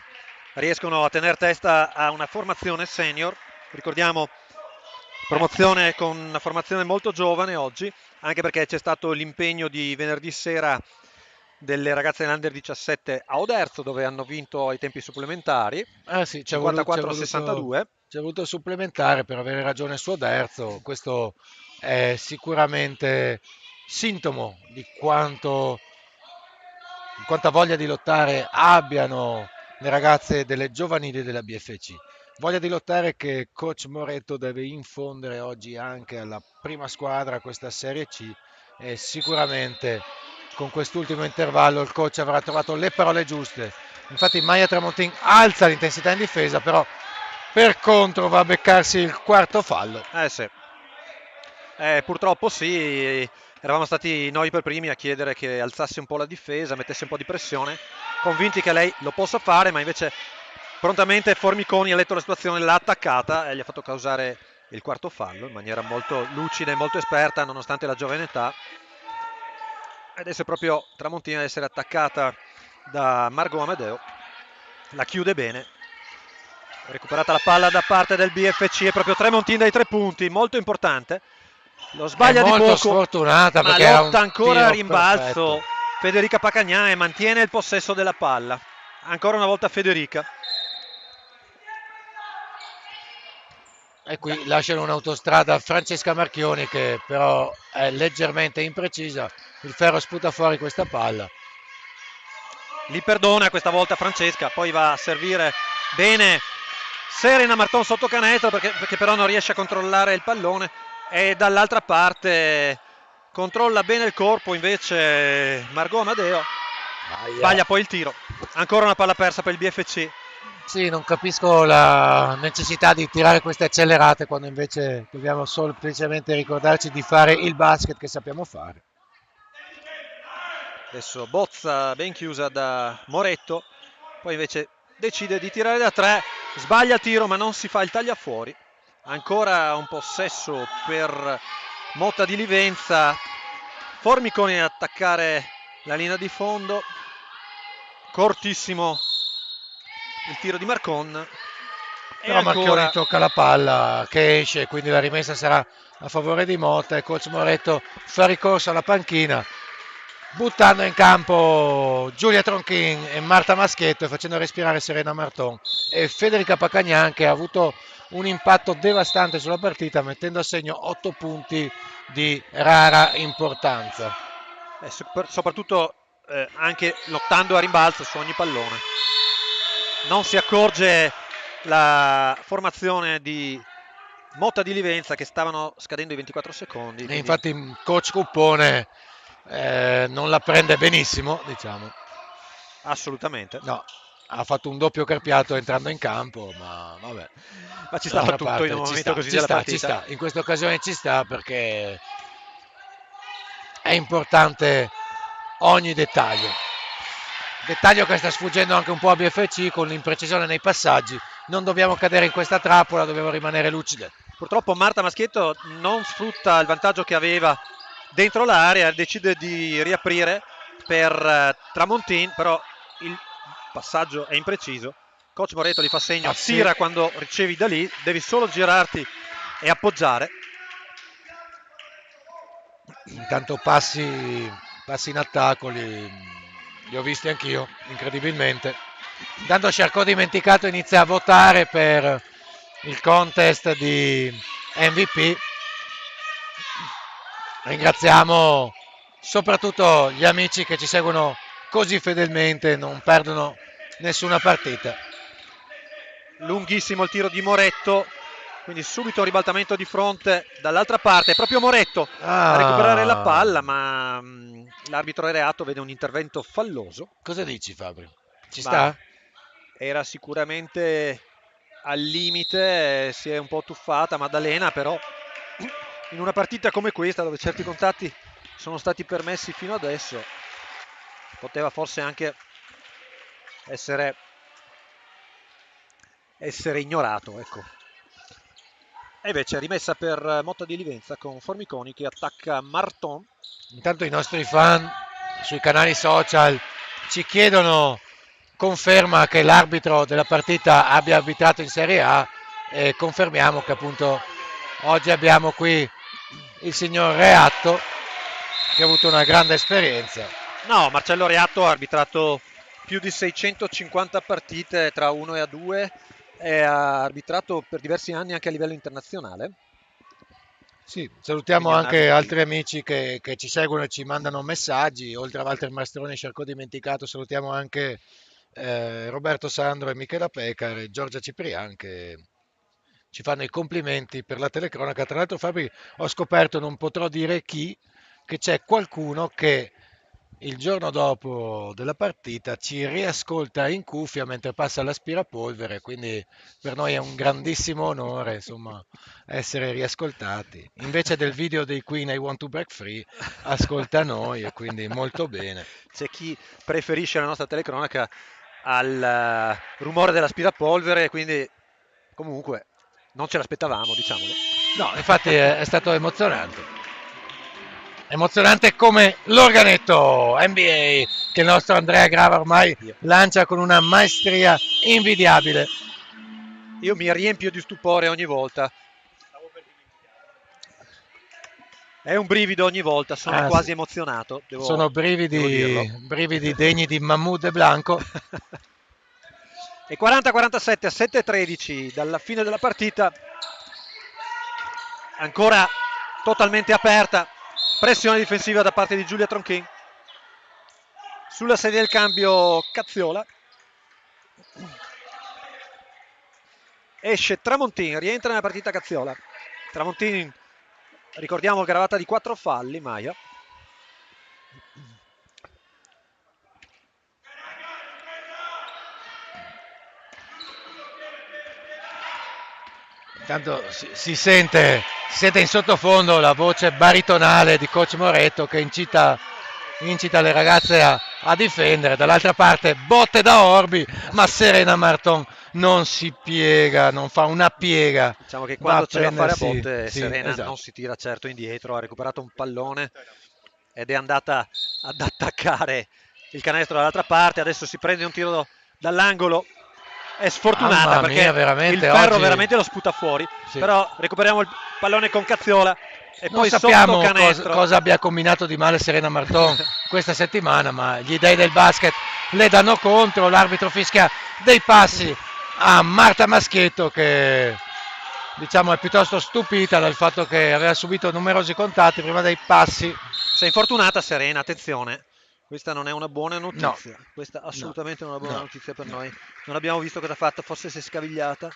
S1: riescono a tenere testa a una formazione senior. Ricordiamo promozione con una formazione molto giovane oggi, anche perché c'è stato l'impegno di venerdì sera delle ragazze dell'Under 17 a Oderzo, dove hanno vinto ai tempi supplementari.
S3: Sì,
S1: 54-62.
S3: Ci è voluto supplementare per avere ragione su Oderzo. Questo è sicuramente sintomo di quanta voglia di lottare abbiano le ragazze delle giovanili della BFC. Voglia di lottare che coach Moretto deve infondere oggi anche alla prima squadra questa Serie C, e sicuramente con quest'ultimo intervallo il coach avrà trovato le parole giuste. Infatti Maya Tramontin alza l'intensità in difesa, però per contro va a beccarsi il quarto fallo.
S1: Sì. Purtroppo sì, eravamo stati noi per primi a chiedere che alzasse un po' la difesa, mettesse un po' di pressione, convinti che lei lo possa fare, ma invece prontamente Formiconi ha letto la situazione, l'ha attaccata e gli ha fatto causare il quarto fallo in maniera molto lucida e molto esperta nonostante la giovane età. Adesso è proprio Tramontina ad essere attaccata da Margot Amedeo, la chiude bene. Recuperata la palla da parte del BFC, è proprio Tramontina dai 3 punti, molto importante. Lo sbaglia
S3: è
S1: di
S3: molto
S1: poco,
S3: sfortunata,
S1: ma
S3: perché
S1: lotta ancora a rimbalzo
S3: perfetto.
S1: Federica Pacagnan e mantiene il possesso della palla. Ancora una volta Federica.
S3: E qui lasciano un'autostrada a Francesca Marchioni, che però è leggermente imprecisa. Il ferro sputa fuori questa palla.
S1: Li perdona questa volta Francesca, poi va a servire bene Serena Marton sotto canestro perché però non riesce a controllare il pallone, e dall'altra parte controlla bene il corpo invece Margot Amadeo. Sbaglia poi il tiro. Ancora una palla persa per il BFC.
S3: Sì, non capisco la necessità di tirare queste accelerate quando invece dobbiamo semplicemente ricordarci di fare il basket che sappiamo fare.
S1: Adesso bozza ben chiusa da Moretto, poi invece decide di tirare da 3, sbaglia il tiro ma non si fa il tagliafuori. Ancora un possesso per Motta di Livenza. Formiconi ad attaccare la linea di fondo, cortissimo il tiro di Marcon.
S3: Però Marchioni tocca la palla che esce, quindi la rimessa sarà a favore di Motta e coach Moretto fa ricorso alla panchina buttando in campo Giulia Tronchin e Marta Maschietto e facendo respirare Serena Marton e Federica Pacagnan, che ha avuto un impatto devastante sulla partita, mettendo a segno 8 punti di rara importanza.
S1: Soprattutto anche lottando a rimbalzo su ogni pallone. Non si accorge la formazione di Motta di Livenza che stavano scadendo i 24 secondi.
S3: E infatti il coach Cuppone non la prende benissimo, diciamo.
S1: Assolutamente.
S3: No, ha fatto un doppio carpiato entrando in campo, ma vabbè.
S1: Ma ci stava tutto in un momento così della partita.
S3: Ci sta. In questa occasione ci sta, perché è importante ogni dettaglio. Dettaglio che sta sfuggendo anche un po' a BFC con l'imprecisione nei passaggi. Non dobbiamo cadere in questa trappola, dobbiamo rimanere lucide.
S1: Purtroppo Marta Maschietto non sfrutta il vantaggio che aveva dentro l'area, decide di riaprire per Tramontin, però il passaggio è impreciso. Coach Moretto gli fa segno, tira quando ricevi da lì, devi solo girarti e appoggiare.
S3: Intanto passi in attacco li ho visti anch'io, incredibilmente. Intanto Sciarcò dimenticato inizia a votare per il contest di MVP. Ringraziamo soprattutto gli amici che ci seguono così fedelmente, non perdono nessuna partita.
S1: Lunghissimo il tiro di Moretto, quindi subito un ribaltamento di fronte dall'altra parte. È proprio Moretto a recuperare la palla, ma l'arbitro Reato vede un intervento falloso.
S3: Cosa dici, Fabio? Ci sta?
S1: Era sicuramente al limite, si è un po' tuffata Maddalena, però in una partita come questa, dove certi contatti sono stati permessi fino adesso, poteva forse anche essere ignorato, ecco. E invece rimessa per Motta di Livenza con Formiconi che attacca Marton.
S3: Intanto i nostri fan sui canali social ci chiedono conferma che l'arbitro della partita abbia arbitrato in Serie A, e confermiamo che appunto oggi abbiamo qui il signor Reatto, che ha avuto una grande esperienza.
S1: No, Marcello Reatto ha arbitrato più di 650 partite tra 1 e A2 e ha arbitrato per diversi anni anche a livello internazionale.
S3: Sì, salutiamo anche altri amici che ci seguono e ci mandano messaggi, oltre a Walter Mastroni, Sciarcò dimenticato, salutiamo anche Roberto Sandro e Michela Pecar e Giorgia Ciprian, che ci fanno i complimenti per la telecronaca. Tra l'altro, Fabri, ho scoperto, non potrò dire chi, che c'è qualcuno che il giorno dopo della partita ci riascolta in cuffia mentre passa l'aspirapolvere, quindi per noi è un grandissimo onore, insomma, essere riascoltati. Invece del video dei Queen I Want to Break Free, ascolta noi, e quindi molto bene.
S1: C'è chi preferisce la nostra telecronaca al rumore dell'aspirapolvere, quindi comunque non ce l'aspettavamo, diciamolo.
S3: No, infatti è stato emozionante. Emozionante come l'organetto NBA che il nostro Andrea Grava ormai lancia con una maestria invidiabile.
S1: Io mi riempio di stupore ogni volta. È un brivido ogni volta, sono quasi emozionato.
S3: Sono brividi degni di Mahmoud e Blanco.
S1: E 40-47 a 7-13 dalla fine della partita, ancora totalmente aperta. Pressione difensiva da parte di Giulia Tronchin. Sulla sedia del cambio Cazziola. Esce Tramontin, rientra nella partita Cazziola. Tramontin, ricordiamo, gravata di 4 falli, Maia.
S3: Intanto si sente, siete in sottofondo la voce baritonale di coach Moretto che incita le ragazze a difendere. Dall'altra parte botte da Orbi, ma Serena Marton non si piega, non fa una piega.
S1: Diciamo che quando c'è da fare a botte,
S3: sì,
S1: Serena
S3: esatto.
S1: non si tira certo indietro, ha recuperato un pallone ed è andata ad attaccare il canestro dall'altra parte. Adesso si prende un tiro dall'angolo. È sfortunata perché il ferro
S3: oggi
S1: veramente lo sputa fuori, sì. Però recuperiamo il pallone con Cazziola E
S3: Non
S1: poi
S3: sappiamo
S1: sotto canestro.
S3: cosa abbia combinato di male Serena Marton questa settimana, ma gli dei del basket le danno contro. L'arbitro fischia dei passi a Marta Maschietto, che diciamo è piuttosto stupita dal fatto che aveva subito numerosi contatti prima dei passi.
S1: Si è infortunata Serena, attenzione. Questa non è una buona
S3: No,
S1: notizia. Questa
S3: no,
S1: assolutamente non è una buona
S3: no,
S1: notizia per
S3: no.
S1: noi. Non abbiamo visto cosa ha fatto, forse si è scavigliata.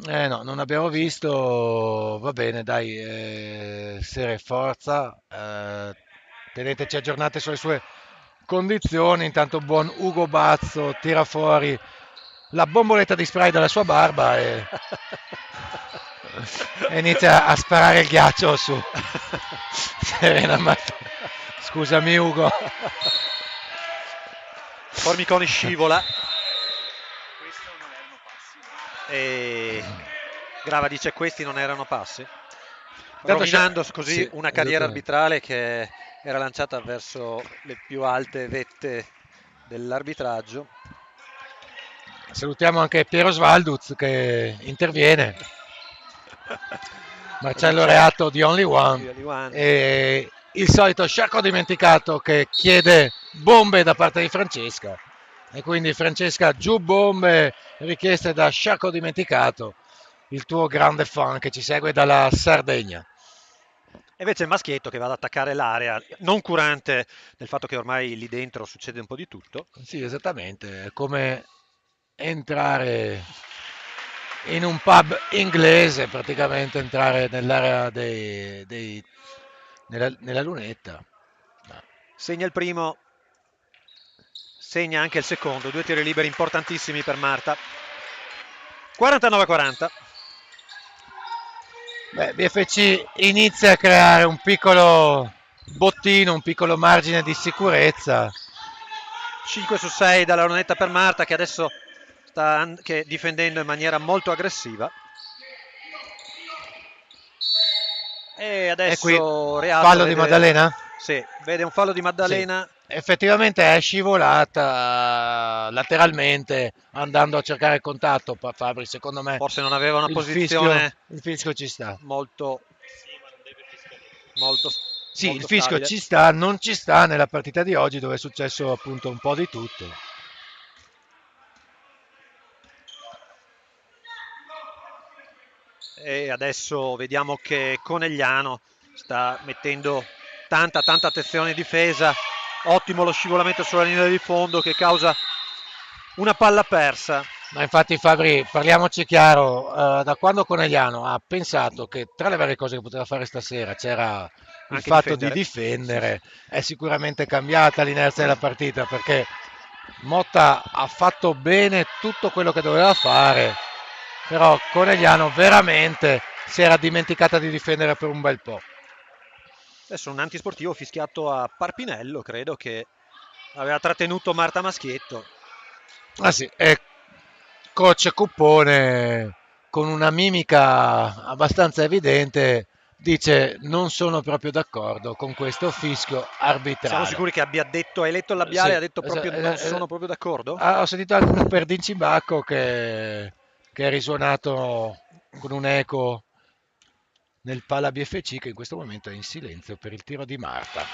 S3: No, non abbiamo visto, va bene, dai, Sere, forza, teneteci aggiornati sulle sue condizioni. Intanto buon Ugo Bazzo tira fuori la bomboletta di spray dalla sua barba e inizia a sparare il ghiaccio su Serena Martin. Scusami Ugo.
S1: Formiconi scivola. E Grava dice questi non erano passi, rovinando così
S3: Sì,
S1: una carriera
S3: esattamente.
S1: arbitrale che era lanciata verso le più alte vette dell'arbitraggio.
S3: Salutiamo anche Piero Svalduz che interviene. Marcello
S1: Dice
S3: Reatto di Only One
S1: Only One.
S3: e il solito sciacco dimenticato che chiede bombe da parte di Francesca, e quindi Francesca giù bombe richieste da sciacco dimenticato, il tuo grande fan che ci segue dalla Sardegna.
S1: E invece il Maschietto che va ad attaccare l'area, non curante del fatto che ormai lì dentro succede un po' di tutto.
S3: Sì, esattamente, è come entrare in un pub inglese, praticamente entrare nell'area nella lunetta.
S1: Segna il primo, segna anche il secondo, due tiri liberi importantissimi per Marta. 49-40.
S3: Beh, BFC inizia a creare un piccolo bottino, un piccolo margine di sicurezza.
S1: 5 su 6 dalla lunetta per Marta, che adesso sta anche difendendo in maniera molto aggressiva. E
S3: E qui
S1: adesso Reato
S3: fallo di
S1: vede,
S3: Maddalena?
S1: sì, vede un fallo di
S3: Sì,
S1: Maddalena.
S3: effettivamente è scivolata lateralmente andando a cercare il contatto. Fabri, secondo me
S1: Forse non aveva una
S3: il fischio,
S1: posizione
S3: il fischio ci sta.
S1: molto, molto,
S3: Sì, il
S1: molto
S3: fischio
S1: stabile.
S3: ci sta, non ci sta nella partita di oggi dove è successo appunto un po' di tutto.
S1: E adesso vediamo che Conegliano sta mettendo tanta attenzione in difesa. Ottimo lo scivolamento sulla linea di fondo che causa una palla persa.
S3: Ma infatti Fabri, parliamoci chiaro, da quando Conegliano ha pensato che tra le varie cose che poteva fare stasera c'era il
S1: Anche
S3: fatto di
S1: difendere.
S3: difendere, è sicuramente cambiata l'inerzia della partita, perché Motta ha fatto bene tutto quello che doveva fare, però Conegliano veramente si era dimenticata di difendere per un bel po'.
S1: Adesso un antisportivo fischiato a Parpinello, credo, che aveva trattenuto Marta Maschietto.
S3: Ah sì, e coach Cuppone con una mimica abbastanza evidente dice non sono proprio d'accordo con questo fischio
S1: Siamo
S3: arbitrale.
S1: sicuri che abbia detto, hai letto il labiale,
S3: Sì,
S1: ha detto proprio non sono proprio d'accordo?
S3: ho sentito anche un perdincimbacco che è risuonato con un eco nel Pala BFC, che in questo momento è in silenzio per il tiro di Marta.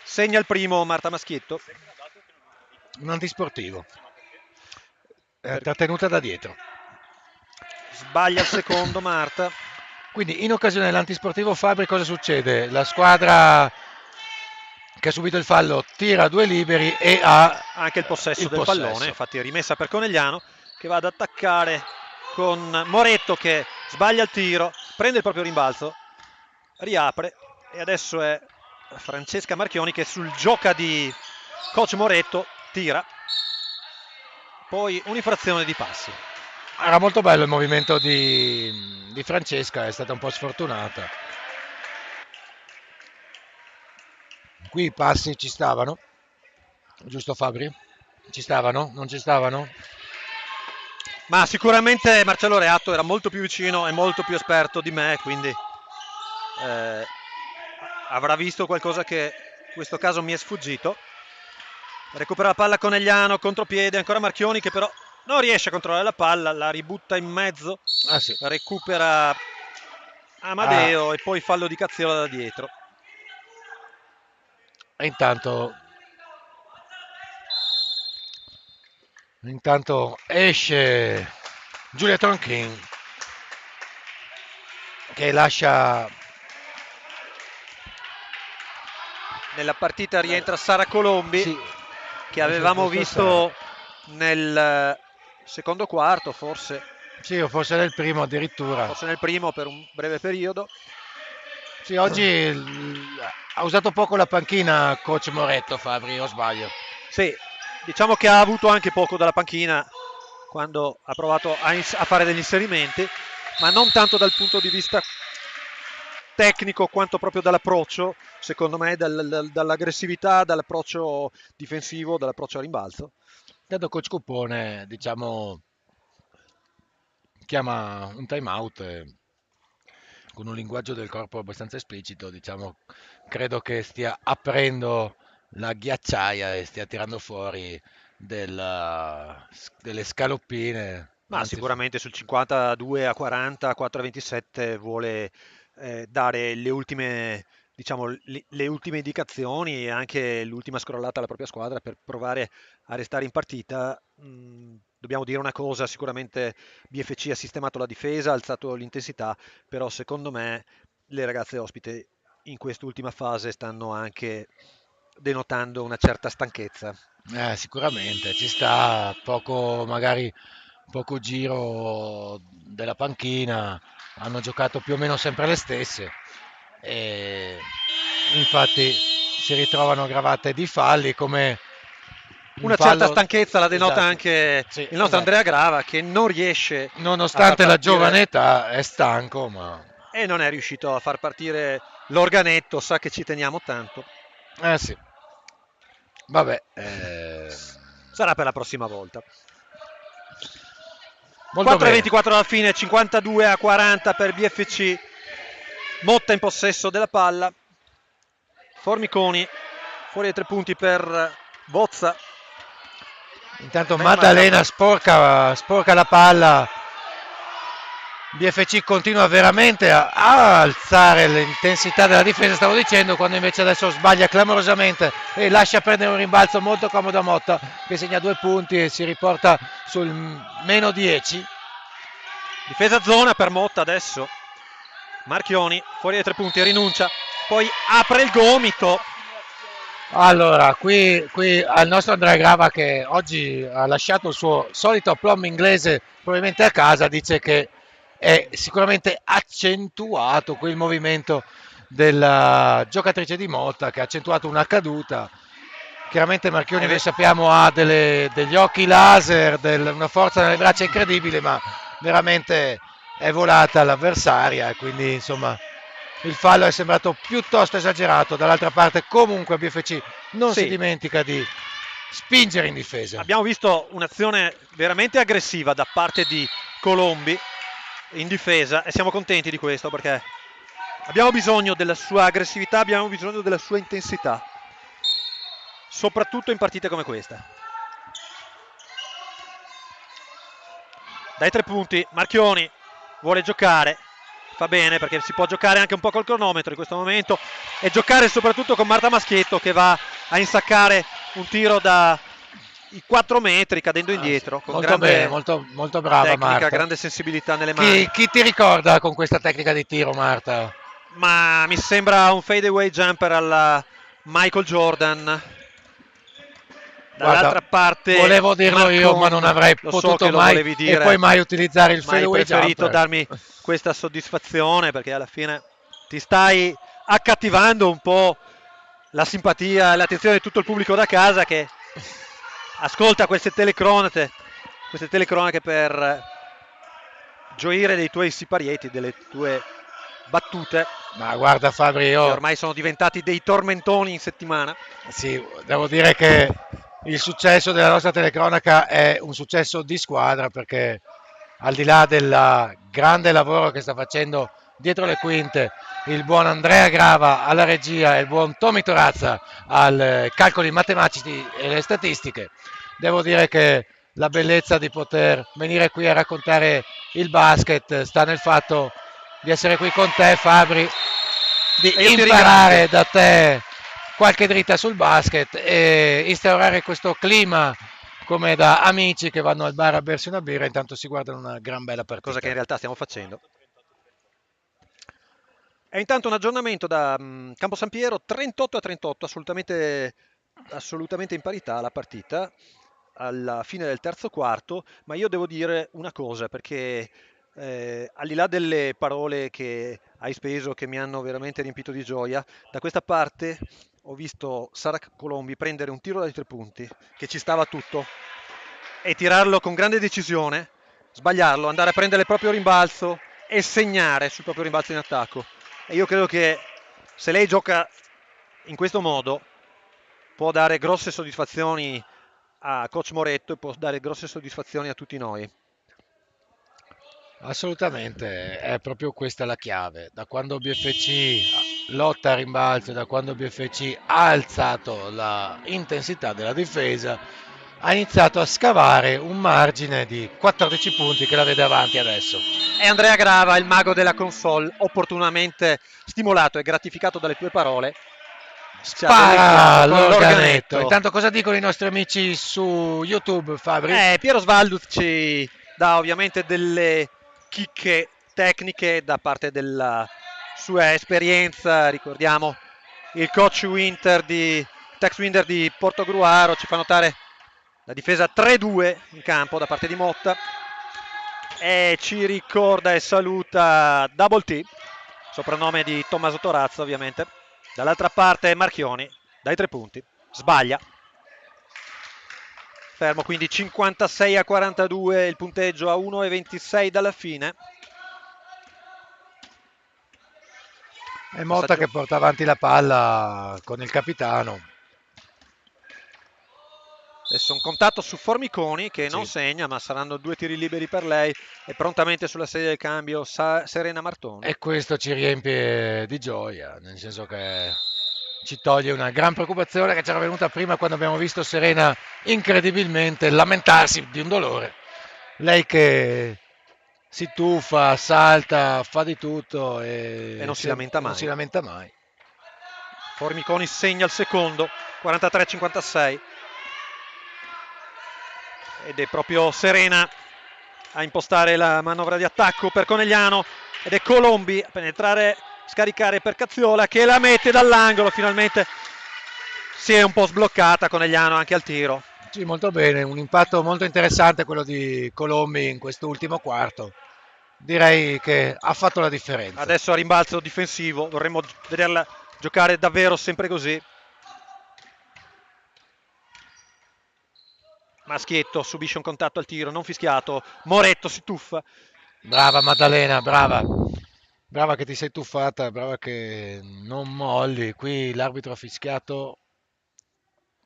S1: Segna il primo Marta Maschietto.
S3: Un antisportivo,
S1: Per-
S3: trattenuta da dietro.
S1: Sbaglia il secondo Marta.
S3: Quindi in occasione dell'antisportivo Fabri cosa succede? La squadra che ha subito il fallo tira due liberi e ha
S1: Anche il possesso
S3: il
S1: del pallone,
S3: possesso.
S1: infatti rimessa per Conegliano che va ad attaccare con Moretto che sbaglia il tiro, prende il proprio rimbalzo, riapre e adesso è Francesca Marchioni che sul gioca di coach Moretto tira. Poi un'infrazione di passi.
S3: Era molto bello il movimento di Francesca, è stata un po' sfortunata. Qui i passi ci stavano, giusto Fabri? Ci stavano? Non ci stavano?
S1: Ma sicuramente Marcello Reatto era molto più vicino e molto più esperto di me, quindi avrà visto qualcosa che in questo caso mi è sfuggito. Recupera la palla Conegliano, contropiede, ancora Marchioni che però non riesce a controllare la palla, la ributta in mezzo,
S3: Ah sì.
S1: recupera Amadeo e poi fallo di Cazziola da dietro.
S3: E intanto esce Giulia Tonkin che lascia.
S1: Nella partita rientra Sara Colombi,
S3: Sì,
S1: che avevamo visto nel secondo quarto, forse
S3: sì, o forse nel primo addirittura.
S1: forse nel primo per un breve periodo.
S3: Sì, oggi ha usato poco la panchina coach Moretto, Fabri, o sbaglio?
S1: Sì, diciamo che ha avuto anche poco dalla panchina quando ha provato a fare degli inserimenti, ma non tanto dal punto di vista tecnico quanto proprio dall'approccio, secondo me, dall'aggressività, dall'approccio difensivo, dall'approccio a rimbalzo.
S3: Intanto coach Cupone, diciamo, chiama un time out con un linguaggio del corpo abbastanza esplicito, diciamo, credo che stia aprendo la ghiacciaia e stia tirando fuori delle scaloppine.
S1: Ma
S3: Anzi,
S1: sicuramente sul 52-40, 4-27 vuole dare le ultime, diciamo, le ultime indicazioni e anche l'ultima scrollata alla propria squadra per provare a restare in partita. Dobbiamo dire una cosa, sicuramente BFC ha sistemato la difesa, ha alzato l'intensità, però secondo me le ragazze ospite in quest'ultima fase stanno anche denotando una certa stanchezza.
S3: sicuramente ci sta magari poco giro della panchina, hanno giocato più o meno sempre le stesse e infatti si ritrovano gravate di falli come un
S1: Una certa
S3: fallo.
S1: stanchezza la denota
S3: Esatto,
S1: anche
S3: sì,
S1: il nostro
S3: esatto.
S1: Andrea Grava, che non riesce a far
S3: Nonostante la
S1: partire
S3: giovane età è stanco, ma
S1: e non è riuscito a far partire l'organetto, sa che ci teniamo tanto.
S3: sì, vabbè,
S1: Sarà per la prossima volta.
S3: molto bene.
S1: 4-24 alla fine, 52-40 per BFC. Motta in possesso della palla. Formiconi fuori dai 3 punti per Bozza.
S3: Intanto
S1: Man
S3: Maddalena sporca la palla. BFC continua veramente a alzare l'intensità della difesa, stavo dicendo, quando invece adesso sbaglia clamorosamente e lascia prendere un rimbalzo molto comodo a Motta, che segna 2 punti e si riporta sul meno 10.
S1: Difesa zona per Motta adesso. Marchioni fuori dai 3 punti, rinuncia, poi apre il gomito.
S3: Allora, qui al nostro Andrea Grava, che oggi ha lasciato il suo solito aplomb inglese probabilmente a casa, dice che è sicuramente accentuato quel movimento della giocatrice di Motta, che ha accentuato una caduta. Chiaramente Marchioni, noi sappiamo, ha degli occhi laser, una forza nelle braccia incredibile, ma veramente è volata l'avversaria e quindi insomma il fallo è sembrato piuttosto esagerato. Dall'altra parte comunque BFC non si dimentica di spingere in difesa.
S1: Abbiamo visto un'azione veramente aggressiva da parte di Colombi in difesa e siamo contenti di questo perché abbiamo bisogno della sua aggressività, abbiamo bisogno della sua intensità, soprattutto in partite come questa. Dai 3 punti, Marchioni vuole giocare, fa bene perché si può giocare anche un po' col cronometro in questo momento e giocare soprattutto con Marta Maschietto, che va a insaccare un tiro da i 4 metri cadendo indietro con
S3: molto
S1: grande
S3: bene, molto brava
S1: tecnica,
S3: Marta.
S1: grande sensibilità nelle mani.
S3: Chi ti ricorda con questa tecnica di tiro, Marta?
S1: Ma mi sembra un fade away jumper alla Michael Jordan. Dall'altra parte
S3: volevo dirlo
S1: Marcon,
S3: io, ma non avrei potuto mai
S1: dire,
S3: e poi mai utilizzare il fade away
S1: jumper. Hai preferito darmi questa soddisfazione perché alla fine ti stai accattivando un po' la simpatia e l'attenzione di tutto il pubblico da casa che ascolta queste telecronache per gioire dei tuoi siparieti, delle tue battute.
S3: Ma guarda Fabri,
S1: che ormai sono diventati dei tormentoni in settimana.
S3: Sì, devo dire che il successo della nostra telecronaca è un successo di squadra, perché al di là del grande lavoro che sta facendo dietro le quinte il buon Andrea Grava alla regia e il buon Tommy Torazza ai calcoli matematici e le statistiche, devo dire che la bellezza di poter venire qui a raccontare il basket sta nel fatto di essere qui con te, Fabri, di
S1: E io ti
S3: imparare
S1: ringrazio.
S3: da te qualche dritta sul basket e instaurare questo clima come da amici che vanno al bar a bersi una birra, intanto si guardano una gran bella
S1: Cosa che in
S3: partita.
S1: realtà stiamo facendo. E intanto un aggiornamento da Campo San Piero, 38-38, assolutamente in parità la partita alla fine del terzo quarto, ma io devo dire una cosa, perché al di là delle parole che hai speso, che mi hanno veramente riempito di gioia, da questa parte ho visto Sara Colombi prendere un tiro dai 3 punti, che ci stava tutto, e tirarlo con grande decisione, sbagliarlo, andare a prendere il proprio rimbalzo e segnare sul proprio rimbalzo in attacco. E io credo che se lei gioca in questo modo può dare grosse soddisfazioni a Coach Moretto e può dare grosse soddisfazioni a tutti noi.
S3: Assolutamente, è proprio questa la chiave. Da quando BFC lotta a rimbalzo, da quando BFC ha alzato la intensità della difesa, ha iniziato a scavare un margine di 14 punti che la vede avanti adesso.
S1: E Andrea Grava, il mago della console, opportunamente stimolato e gratificato dalle tue parole, ci ha
S3: Spara
S1: deleziato con
S3: l'organetto.
S1: l'organetto.
S3: Intanto cosa dicono i nostri amici su YouTube, Fabri?
S1: Piero Svalduz ci dà ovviamente delle chicche tecniche da parte della sua esperienza. Ricordiamo il coach Tex Winter di Portogruaro, ci fa notare la difesa 3-2 in campo da parte di Motta, e ci ricorda e saluta Double T, soprannome di Tommaso Torazzo ovviamente. Dall'altra parte Marchioni dai 3 punti, sbaglia. Fermo quindi 56-42 il punteggio a 1,26 dalla fine.
S3: È Motta che porta avanti la palla con il capitano.
S1: Adesso un contatto su Formiconi che non
S3: Sì.
S1: segna, ma saranno 2 tiri liberi per lei, e prontamente sulla sedia del cambio Serena Martoni.
S3: E questo ci riempie di gioia, nel senso che ci toglie una gran preoccupazione che c'era venuta prima quando abbiamo visto Serena incredibilmente lamentarsi di un dolore. Lei che si tuffa, salta, fa di tutto
S1: E non si lamenta
S3: non si
S1: mai.
S3: lamenta mai.
S1: Formiconi segna il secondo, 43-56. Ed è proprio Serena a impostare la manovra di attacco per Conegliano, ed è Colombi a penetrare, scaricare per Cazziola che la mette dall'angolo. Finalmente si è un po' sbloccata Conegliano anche al tiro.
S3: Sì, molto bene, un impatto molto interessante quello di Colombi in quest'ultimo quarto. Direi che ha fatto la differenza.
S1: Adesso a rimbalzo difensivo, vorremmo vederla giocare davvero sempre così. Maschietto subisce un contatto al tiro, non fischiato. Moretto si tuffa.
S3: Brava Maddalena, brava. Brava che ti sei tuffata, brava che non molli. Qui l'arbitro ha fischiato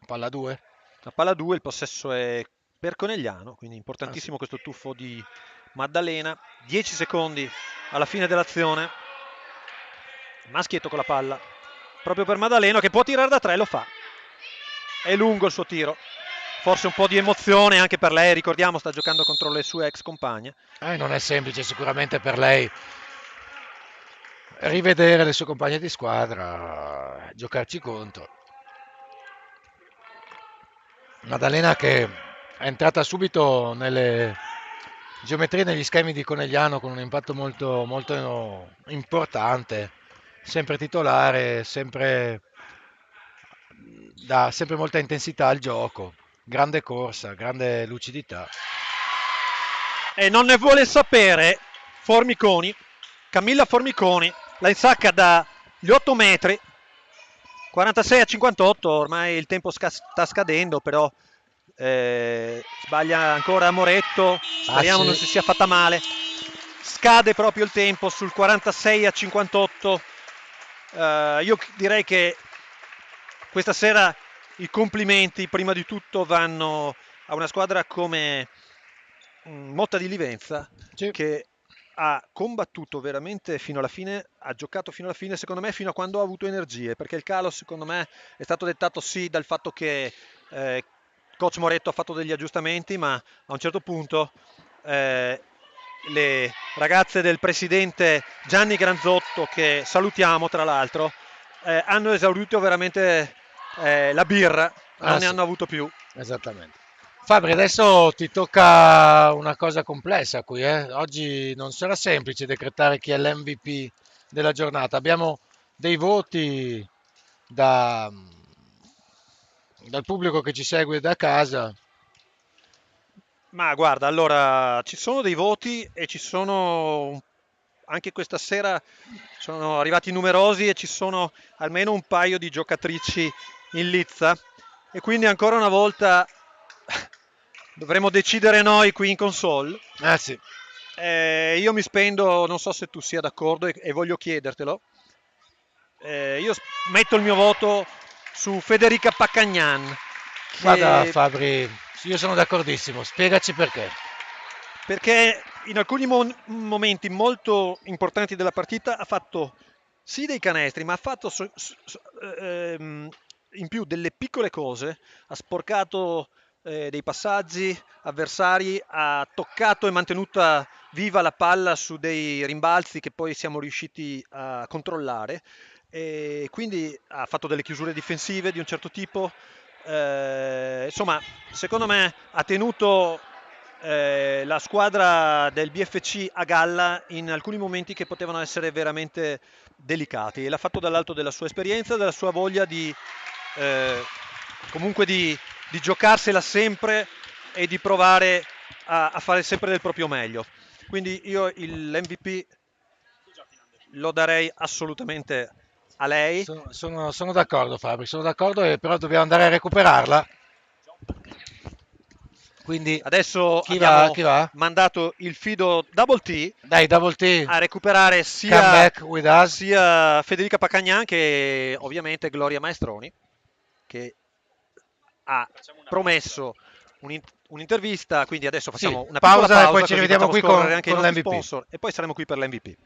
S3: palla 2.
S1: La palla 2, il possesso è per Conegliano, quindi
S3: Ah, sì.
S1: importantissimo questo tuffo di Maddalena. 10 secondi alla fine dell'azione. Maschietto con la palla, proprio per Maddaleno che può tirare da 3, lo fa. È lungo il suo tiro. Forse un po' di emozione anche per lei, ricordiamo sta giocando contro le sue ex compagne.
S3: Non è semplice sicuramente per lei rivedere le sue compagne di squadra, giocarci contro. Maddalena che è entrata subito nelle geometrie, negli schemi di Conegliano con un impatto molto, molto importante, sempre titolare, dà sempre molta intensità al gioco, grande corsa, grande lucidità.
S1: E non ne vuole sapere Formiconi, Camilla Formiconi, la insacca dagli 8 metri, 46-58, ormai il tempo sta scadendo, però sbaglia ancora Moretto, speriamo
S3: Sì.
S1: non si sia fatta male. Scade proprio il tempo sul 46-58. Io direi che questa sera i complimenti prima di tutto vanno a una squadra come Motta di Livenza,
S3: Sì.
S1: che ha combattuto veramente fino alla fine, ha giocato fino alla fine, secondo me fino a quando ha avuto energie, perché il calo secondo me è stato dettato sì dal fatto che Coach Moretto ha fatto degli aggiustamenti, ma a un certo punto le ragazze del presidente Gianni Granzotto, che salutiamo tra l'altro, hanno esaurito veramente la birra, non ne
S3: sì,
S1: hanno avuto più.
S3: esattamente. Fabri, adesso ti tocca una cosa complessa qui, eh? Oggi non sarà semplice decretare chi è l'MVP della giornata. Abbiamo dei voti da- dal pubblico che ci segue da casa.
S1: Ma guarda, allora ci sono dei voti e ci sono anche questa sera sono arrivati numerosi e ci sono almeno un paio di giocatrici in lizza e quindi ancora una volta dovremo decidere noi qui in console.
S3: Eh sì,
S1: Io mi spendo, non so se tu sia d'accordo e voglio chiedertelo. Io metto il mio voto su Federica Paccagnan,
S3: guarda
S1: che
S3: Fabri, io sono d'accordissimo, spiegaci perché.
S1: perché in alcuni momenti molto importanti della partita ha fatto sì dei canestri, ma ha fatto in più delle piccole cose, ha sporcato dei passaggi avversari, ha toccato e mantenuta viva la palla su dei rimbalzi che poi siamo riusciti a controllare e quindi ha fatto delle chiusure difensive di un certo tipo. Insomma, secondo me ha tenuto la squadra del BFC a galla in alcuni momenti che potevano essere veramente delicati e l'ha fatto dall'alto della sua esperienza, della sua voglia di eh, comunque di giocarsela sempre e di provare a fare sempre del proprio meglio. Quindi io l'MVP lo darei assolutamente a lei.
S3: Sono d'accordo Fabri, sono d'accordo, però dobbiamo andare a recuperarla. Quindi
S1: Adesso
S3: chi va?
S1: abbiamo
S3: Chi va?
S1: mandato il fido Double T
S3: Dai, Double T,
S1: a recuperare
S3: come back with us.
S1: sia Federica Pacagnan che ovviamente Gloria Maestroni, che ha promesso un'intervista, quindi adesso
S3: Sì,
S1: facciamo una piccola
S3: pausa e poi
S1: pausa
S3: ci
S1: così
S3: rivediamo
S1: facciamo
S3: qui
S1: scorrere anche i
S3: con
S1: nostri
S3: l'MVP.
S1: sponsor e poi saremo qui per l'MVP.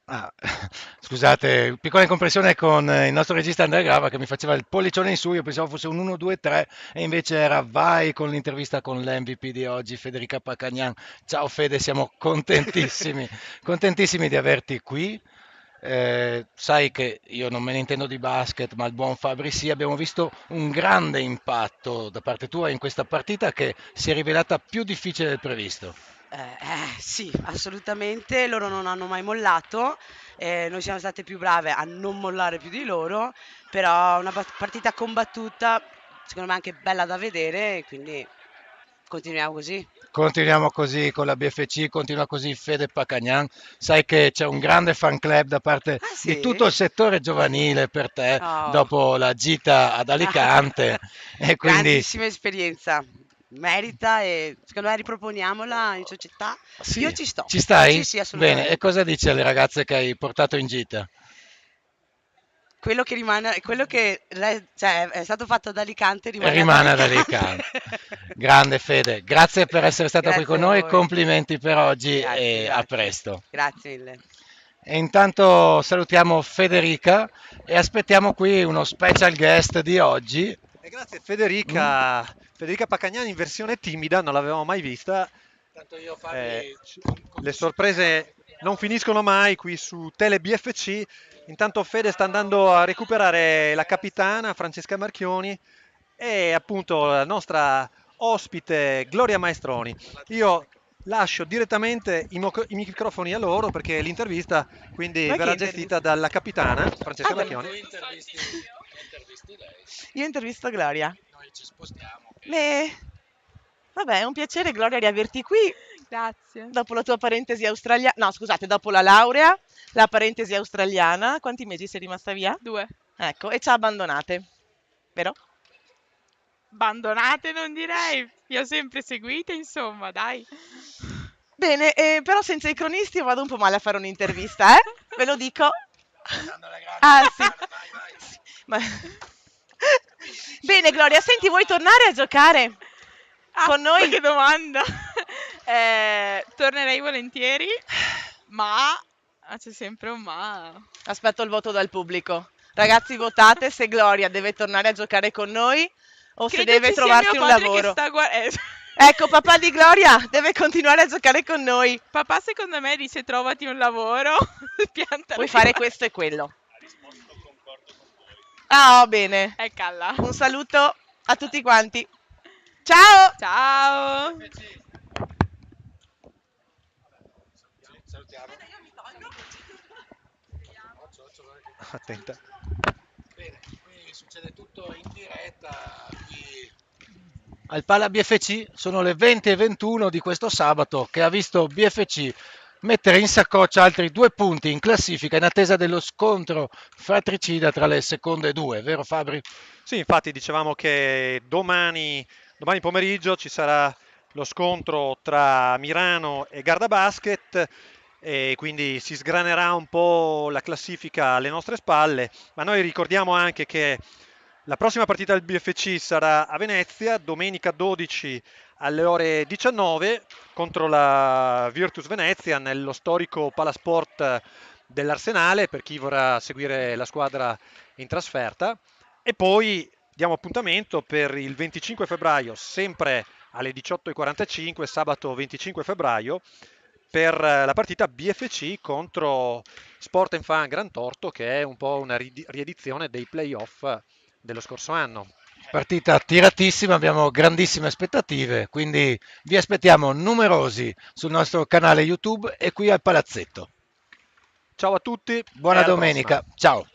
S3: Ah, scusate, piccola incompressione con il nostro regista Andrea Grava che mi faceva il pollicione in su, io pensavo fosse un 1, 2, 3 e invece era vai con l'intervista con l'MVP di oggi, Federica Pacagnan. Ciao Fede, siamo contentissimi, contentissimi di averti qui. Sai che io non me ne intendo di basket, ma il buon Fabri sì, abbiamo visto un grande impatto da parte tua in questa partita che si è rivelata più difficile del previsto.
S4: Sì, assolutamente, loro non hanno mai mollato, noi siamo state più brave a non mollare più di loro, però una partita combattuta, secondo me anche bella da vedere, e quindi continuiamo così.
S3: Continuiamo così con la BFC, continua così Fede Pacagnan. Sai che c'è un grande fan club da parte
S4: Ah
S3: di
S4: sì?
S3: tutto il settore giovanile per te
S4: Oh.
S3: dopo la gita ad Alicante e quindi
S4: Grandissima esperienza, merita e secondo me riproponiamola in società.
S3: Sì,
S4: Io ci sto.
S3: ci stai?
S4: Sì, sì,
S3: Bene, e
S4: assolutamente.
S3: cosa dici alle ragazze che hai portato in gita?
S4: Quello che rimane, quello che cioè, è stato fatto ad Alicante
S3: E
S4: rimane ad
S3: rimane ad
S4: Alicante.
S3: Alicante. Grande Fede, grazie per essere stata qui con
S4: Grazie a
S3: noi,
S4: voi.
S3: complimenti per oggi
S4: Grazie,
S3: e a
S4: grazie.
S3: presto.
S4: Grazie mille.
S3: E intanto salutiamo Federica e aspettiamo qui uno special guest di oggi.
S1: E grazie
S3: Mm?
S1: Federica Pacagnani in versione timida, non l'avevamo mai vista.
S3: Tanto io
S1: Eh,
S3: Fabri,
S1: le sorprese non finiscono mai qui su Tele BFC. Intanto Fede sta andando a recuperare la capitana Francesca Marchioni e appunto la nostra ospite Gloria Maestroni. Io lascio direttamente i microfoni a loro perché l'intervista quindi
S5: Ma che
S1: verrà gestita
S5: intervista?
S1: dalla capitana Francesca
S5: Ah,
S1: Marchioni.
S3: Tu intervisti lei,
S5: io intervisto Gloria.
S3: noi ci spostiamo.
S5: Beh, vabbè, è un piacere, Gloria, riaverti qui
S6: Grazie.
S5: dopo la tua parentesi australiana. No, scusate, dopo la laurea, la parentesi australiana. Quanti mesi sei rimasta via?
S6: 2.
S5: Ecco, e ci ha abbandonate, vero?
S6: Abbandonate non direi, vi ho sempre seguite, insomma, dai.
S5: Bene, però senza i cronisti io vado un po' male a fare un'intervista, eh? Ve lo dico. Ah, sì. Sì, ma- Bene, Gloria, senti, vuoi tornare a giocare con noi?
S6: Che domanda. Tornerei volentieri, ma c'è sempre un ma.
S5: Aspetto il voto dal pubblico. Ragazzi, votate se Gloria deve tornare a giocare con noi o se
S6: Credo
S5: deve
S6: ci sia
S5: trovarsi
S6: mio
S5: un
S6: padre
S5: lavoro.
S6: che sta
S5: Ecco, papà di Gloria deve continuare a giocare con noi.
S6: Papà secondo me dice trovati un lavoro, piantala
S5: Puoi
S6: di
S5: fare
S6: qua.
S5: questo e quello. Ah, oh, bene.
S6: Eccala.
S5: Un saluto a tutti quanti. Ciao!
S6: Ciao.
S3: Salutiamo.
S1: Attenta.
S3: Bene, qui succede tutto in diretta. Al Pala BFC sono le 20:21 di questo sabato che ha visto BFC mettere in saccoccia altri 2 punti in classifica in attesa dello scontro fratricida tra le seconde due, vero Fabri?
S1: Sì, infatti dicevamo che domani pomeriggio ci sarà lo scontro tra Mirano e Garda Basket e quindi si sgranerà un po' la classifica alle nostre spalle, ma noi ricordiamo anche che la prossima partita del BFC sarà a Venezia, domenica 12 alle ore 19 contro la Virtus Venezia nello storico Palasport dell'Arsenale per chi vorrà seguire la squadra in trasferta. E poi diamo appuntamento per il 25 febbraio, sempre alle 18:45, sabato 25 febbraio, per la partita BFC contro Sport Fan Gran Torto, che è un po' una riedizione dei playoff dello scorso anno.
S3: Partita tiratissima, abbiamo grandissime aspettative, quindi vi aspettiamo numerosi sul nostro canale YouTube e qui al Palazzetto.
S1: Ciao a tutti
S3: Buona
S1: e alla prossima.
S3: domenica, ciao!